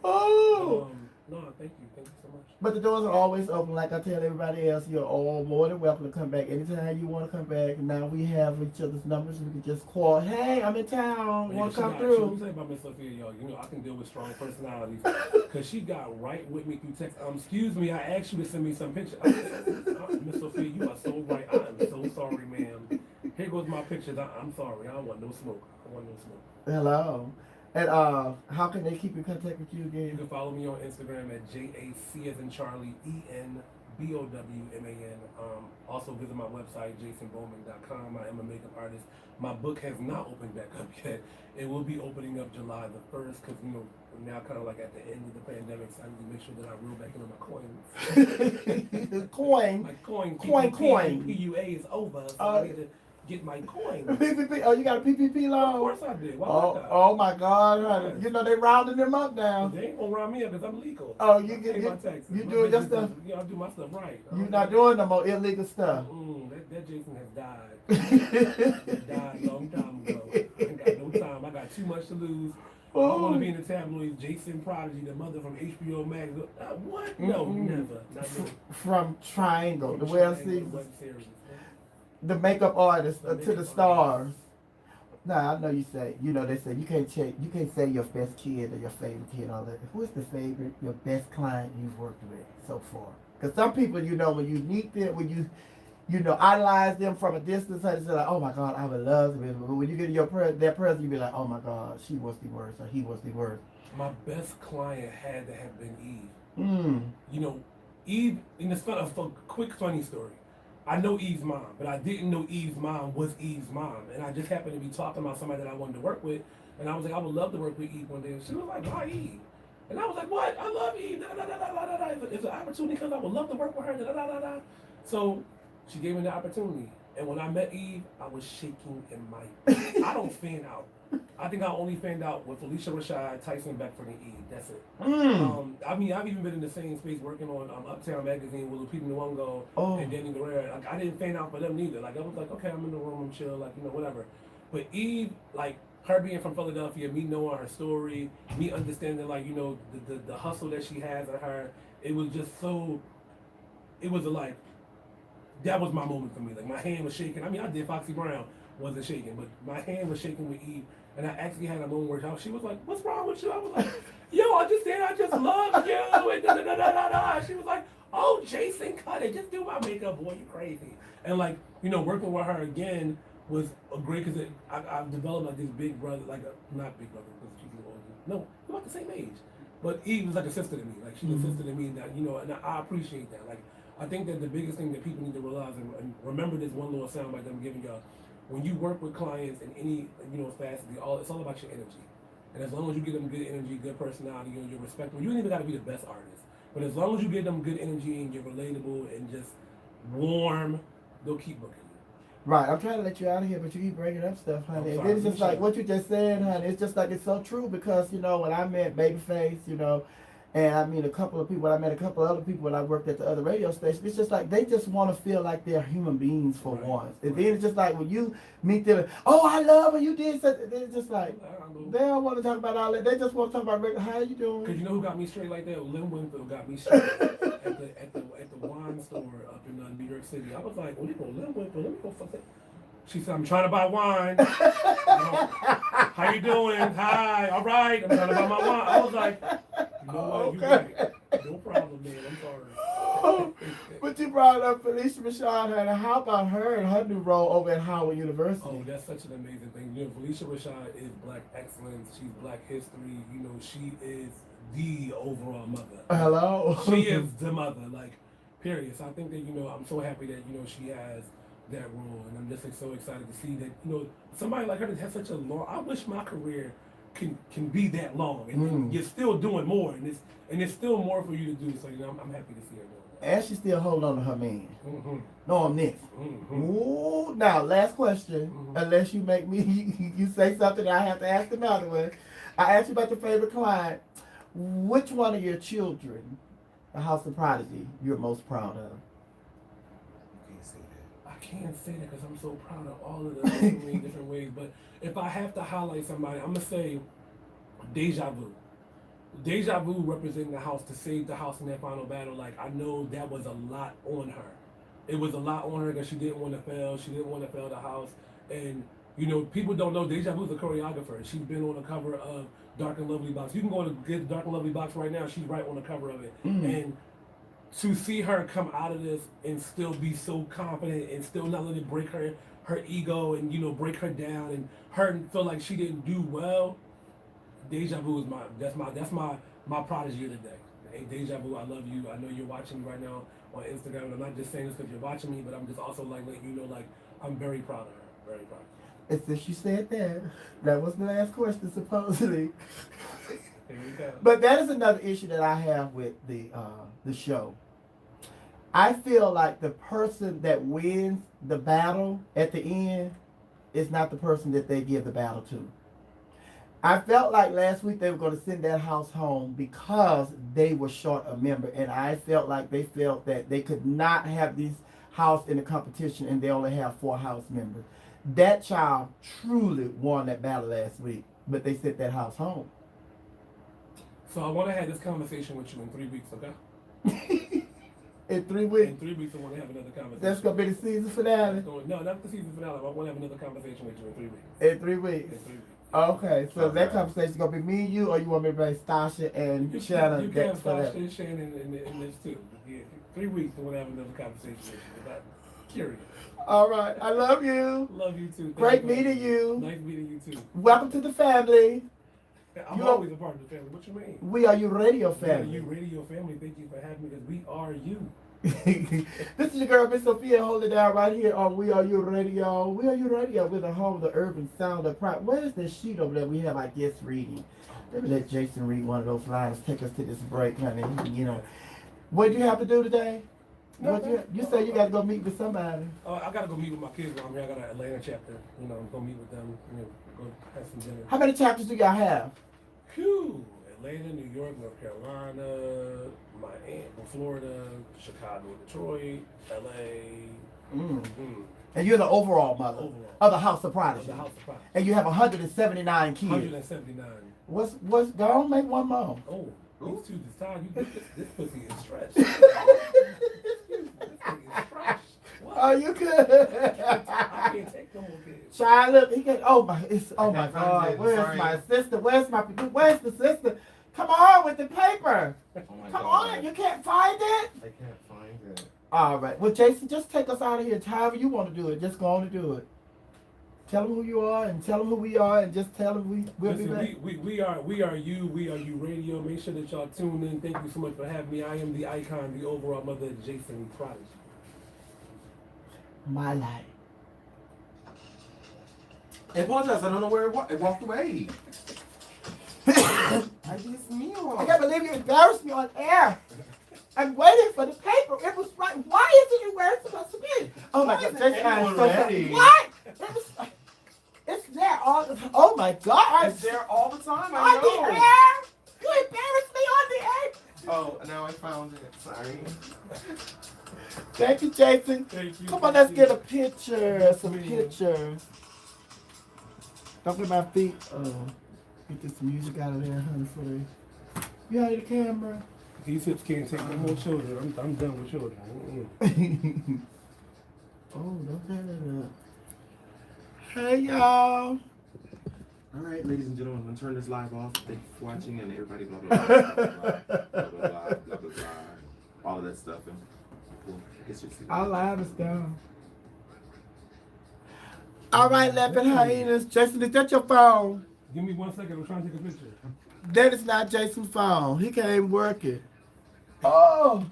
Oh. No, thank you. Thank you so much. But the doors are always open. Like I tell everybody else, you're all more than welcome to come back anytime you want to come back. Now we have each other's numbers. We can just call, hey, I'm in town. Want to come through? Let me say about Miss Sophia, y'all. You know, I can deal with strong personalities. Because she got right with me through text. Excuse me, I asked you to send me some pictures. Miss Sophia, you are so right. I am so sorry, ma'am. Here goes my pictures. I'm sorry. I don't want no smoke. I want no smoke. Hello. And how can they keep in contact with you You again? can follow me on Instagram at JAC as in Charlie, ENBOWMAN. Also visit my website, jasonbowman.com. I am a makeup artist. My book has not opened back up yet. It will be opening up July the 1st because, you know, we're now kind of like at the end of the pandemic, so I need to make sure that I reel back into my coins. Coin. My coin. Coin. PUA is over, so I need to get my coin. PPP. Oh, you got a PPP loan? Of course I did. Why Oh, would I? oh my God, honey. You know they rounding them up now. They ain't gonna round me up because I'm legal. Oh, you I get pay my taxes. you My doing your business stuff. is- Yeah, I do my stuff right. You're not doing no more illegal stuff. That Jason has died. Died a long time ago. I ain't got no time. I got too much to lose. I want to be in the tabloids. JACEN Prodigy, the mother from HBO Max. What? No, never. Not me. From Triangle, the web Triangle, series, web series. the makeup artist The to the makeup stars. Now I know you say, you know, they say you can't say your best kid or your favorite kid, all that. Who is the favorite, your best client you've worked with so far? Because some people, you know, when you meet them, when you know, idolize them from a distance, they say like, oh my God, I would love them. But when you get to their presence, you be like, oh my God, she was the worst, or he was the worst. My best client had to have been Eve. Mm. You know, Eve, and it's a quick funny story. I know Eve's mom, but I didn't know Eve's mom was Eve's mom. And I just happened to be talking about somebody that I wanted to work with. And I was like, I would love to work with Eve one day. And she was like, why Eve? And I was like, what? I love Eve. Da, da, da, da, da, da. If an opportunity comes, I would love to work with her. Da, da, da, da. So she gave me the opportunity. And when I met Eve, I was shaking in my I don't fan out. I think I only fanned out with Felicia Rashad, Tyson Beckford, and Eve. That's it. I mean, I've even been in the same space working on Uptown Magazine with Lupita Nyong'o and Danny Guerrero. Like, I didn't fan out for them neither. Like, I was like, okay, I'm in the room, I'm chill, like, you know, whatever. But Eve, like, her being from Philadelphia, me knowing her story, me understanding, like, you know, the hustle that she has in her, it was just so, it was like, that was my moment for me. Like, my hand was shaking. I mean, I did Foxy Brown, wasn't shaking, but my hand was shaking with Eve. And I actually had a moment where she was like, what's wrong with you? I was like, yo, I just love you. And da, da, da, da, da, da. She was like, oh, JACEN, cut it. Just do my makeup, boy, you crazy. And like, you know, working with her again was a great, because I've developed like this big brother, like not big brother, because she's a little older No, we're about the same age. But Eve was like a sister to me. Like, she's a sister to me, that, you know, and I appreciate that. Like, I think that the biggest thing that people need to realize, and remember this one little soundbite that I'm giving y'all, when you work with clients in any, you know, facet, it's all about your energy. And as long as you give them good energy, good personality, and you're respectful, you don't even got to be the best artist. But as long as you give them good energy and you're relatable and just warm, they'll keep booking you. Right, I'm trying to let you out of here, but you keep bringing up stuff, honey. And I'm then it's sorry. just like what you just said, honey. It's just like it's so true because, you know, when I met Babyface, you know, and I mean a couple of people, I met a couple of other people when I worked at the other radio station. It's just like they just want to feel like they're human beings for once. And then it's just like when you meet them, oh, I love when you did something. Then it's just like they don't want to talk about all that. They just want to talk about how you doing. Because you know who got me straight like that? Lynn Winfield got me straight at the wine store up in New York City. I was like, well, you go Lynn Winfield, let me go fuck that. She said, I'm trying to buy wine. How you doing? Hi. All right. I'm trying to buy my wine. I was like, you know what? You're right. No problem, man. I'm sorry. But you brought up Felicia Rashad, honey. How about her and her new role over at Howard University? Oh, that's such an amazing thing. You know, Felicia Rashad is Black excellence. She's Black history. You know, she is the overall mother. Hello? She is the mother, like, period. So I think that, you know, I'm so happy that, you know, she has that role, and I'm just like, so excited to see that, you know, somebody like her that has such a long, I wish my career can be that long, and you're still doing more, and it's still more for you to do, so, you know, I'm happy to see her doing that. And she's still holding on to her man. Mm-hmm. No, I'm next. Mm-hmm. Ooh, now, last question, unless you make me, you say something that I have to ask another one. I asked you about your favorite client. Which one of your children, the House of Prodigy, you're most proud of? I can't say that because I'm so proud of all of them in so many different ways. But if I have to highlight somebody, I'm gonna say Deja Vu. Deja Vu representing the house to save the house in that final battle. Like, I know that was a lot on her. It was a lot on her because she didn't want to fail. She didn't want to fail the house. And you know, people don't know Deja Vu's a choreographer. She's been on the cover of Dark and Lovely Box. You can go to get Dark and Lovely Box right now. She's right on the cover of it. And to see her come out of this and still be so confident and still not let it break her ego and, you know, break her down and her feel like she didn't do well. Deja Vu is my prodigy of the day. Hey, Deja Vu, I love you. I know you're watching me right now on Instagram, and I'm not just saying this because you're watching me, but I'm just also like letting you know, like, I'm very proud of her. Very proud of her. And since you said that was the last question, supposedly. There you go. But that is another issue that I have with the show. I feel like the person that wins the battle at the end is not the person that they give the battle to. I felt like last week they were going to send that house home because they were short a member, and I felt like they felt that they could not have these house in the competition and they only have 4 house members. That child truly won that battle last week, but they sent that house home. So I want to have this conversation with you in 3 weeks, okay? In 3 weeks? In 3 weeks, I want to have another conversation. That's going to be the season finale? No, not the season finale. I want to have another conversation with you in 3 weeks. In 3 weeks? In 3 weeks. Okay, so that conversation is going to be me and you, or you want me to bring Stasha and Shannon? You can have Stasha and Shannon in this too. Yeah, 3 weeks, I want to have another conversation with you. I'm curious. All right, I love you. Love you too. Great meeting you. Nice meeting you too. Welcome to the family. I'm always a part of the family. What you mean? We are your radio We family. are you radio family. Thank you for having me because we are you. This is your girl, Miss Sophia, holding it down right here on We Are Your Radio. We Are Your Radio. We're the home of the urban sound of pride. Where's the sheet over there? We have our guest reading. Let me let Jason read one of those lines. Take us to this break, honey. You know, what do you have to do today? You say you got to go meet with somebody. I got to go meet with my kids while I'm here. I got an Atlanta chapter. You know, I'm going to meet with them. You know, go have some dinner. How many chapters do y'all have? Phew. Atlanta, New York, North Carolina, Miami, Florida, Chicago, Detroit, LA. And you're the overall mother of the House of Prodigy. The House of Prodigy. And you have 179 kids. 179. What's go on, make one more. Oh, these two this time. This pussy is stretched. Oh, you good? I can't take no more kids. Child, look, he can. Oh my God! Where's my sister? Where's the sister? Come on with the paper. Come on, you can't find it. I can't find it. All right. Well, Jason, just take us out of here. However you want to do it, just go on and do it. Tell them who you are and tell them who we are and just tell them we'll be back. Listen, we are you radio. Make sure that y'all tune in. Thank you so much for having me. I am the icon, the overall mother of JACEN Prodigy. My life. I apologize. I don't know where it walked away. I just knew. I can't believe you embarrassed me on air. I'm waiting for the paper. It was right. Why isn't it where it's supposed to be? Oh my God, this guy is so funny. What? It's there all the time. Oh my God. It's there all the time. I On know. the air? You embarrassed me on the air? Oh, now I found it. Sorry. Thank you, Jason. Thank you. Come on, let's get a picture. Some pictures. Don't get my feet. Get this music out of there, honey, for the. You out of the camera? These hips can't take no more children. I'm done with children. Oh, don't turn it up. Hey, y'all. All right, ladies and gentlemen, I'm gonna turn this live off. Thank you for watching, and everybody, blah blah blah, blah blah blah, blah blah blah, all of that stuff. And well, I guess you'll see. Our live is down. All right, laughing hyenas. Jason, is that your phone? Give me 1 second. I'm trying to take a picture. That is not Jason's phone. He can't even work it. Oh.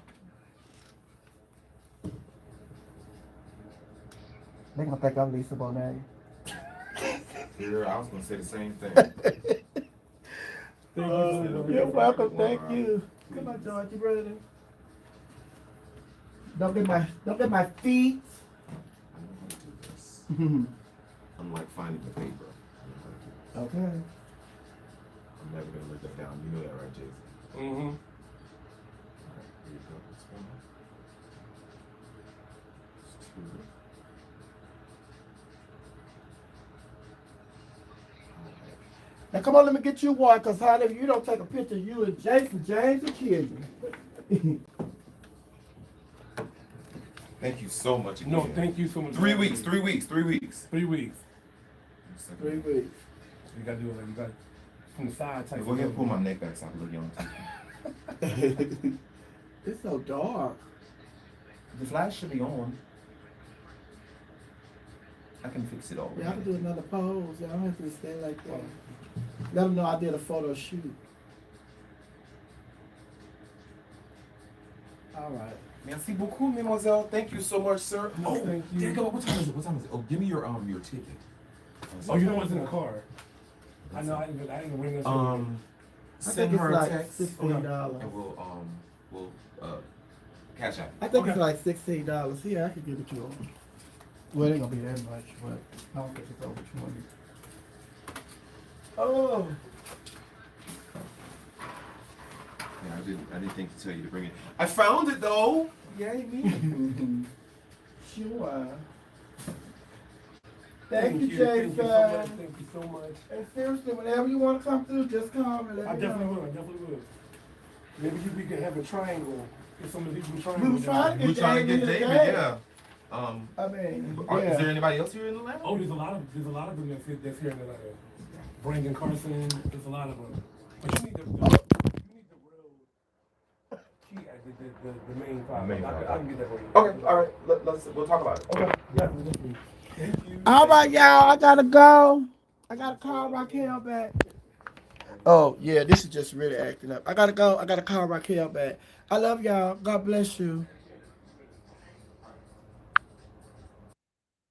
They gonna think I'm Lisa Bonet. Yeah, I was gonna say the same thing. You're welcome. Thank you. Come on, George. You ready? Don't get my feet. I'm like finding the paper. Okay. I'm never gonna let that down. You know that, right, Jason? Mm-hmm. All right, here you go. This one. This two. Now come on, let me get you one, cause honey, if you don't take a picture, you and Jason, James will kill you. Thank you so much again. No, thank you so much. 3 weeks. 3 weeks. 3 weeks. 3 weeks. 3 weeks. You gotta do it like you got from the side type. Go ahead and pull my neck back so I can look young. It's so dark. The flash should be on. I can fix it all. Yeah, I can do another pose. Y'all don't have to stay like that. Let them know I did a photo shoot. All right. Merci beaucoup, mademoiselle. Thank you so much, sir. No, thank you. There you go. What time is it? What time is it? Oh, give me your ticket. Oh, you know what's in the car? I know. I didn't bring this. I Send think it's her a like text, $16. and we'll cash out. I think Okay. it's like $16. Here, I could give it to them. Well, it ain't gonna be that much, but I don't think it's over 20. Oh. Yeah, I didn't think to tell you to bring it. I found it though. Yay me. Sure. Thank you, Thank you so Jason. much. Thank you so much. And seriously, whenever you want to come through, just call me. I definitely will. I definitely will. Maybe we could have a triangle. Get some of these We triangles. were trying to We're get trying to David get in David. the Yeah. I mean, Is there anybody else here in Atlanta? Oh, there's a lot of them that's here in Atlanta. Brandon Carson. There's a lot of them. But you need the real key, the main five. I can get that for you. Okay, all right. We'll talk about it. Okay. Definitely. Thank you. all right, y'all. I gotta go. I gotta call Raquel back. Oh yeah, this is just really acting up. I gotta go. I gotta call Raquel back. I love y'all. God bless you.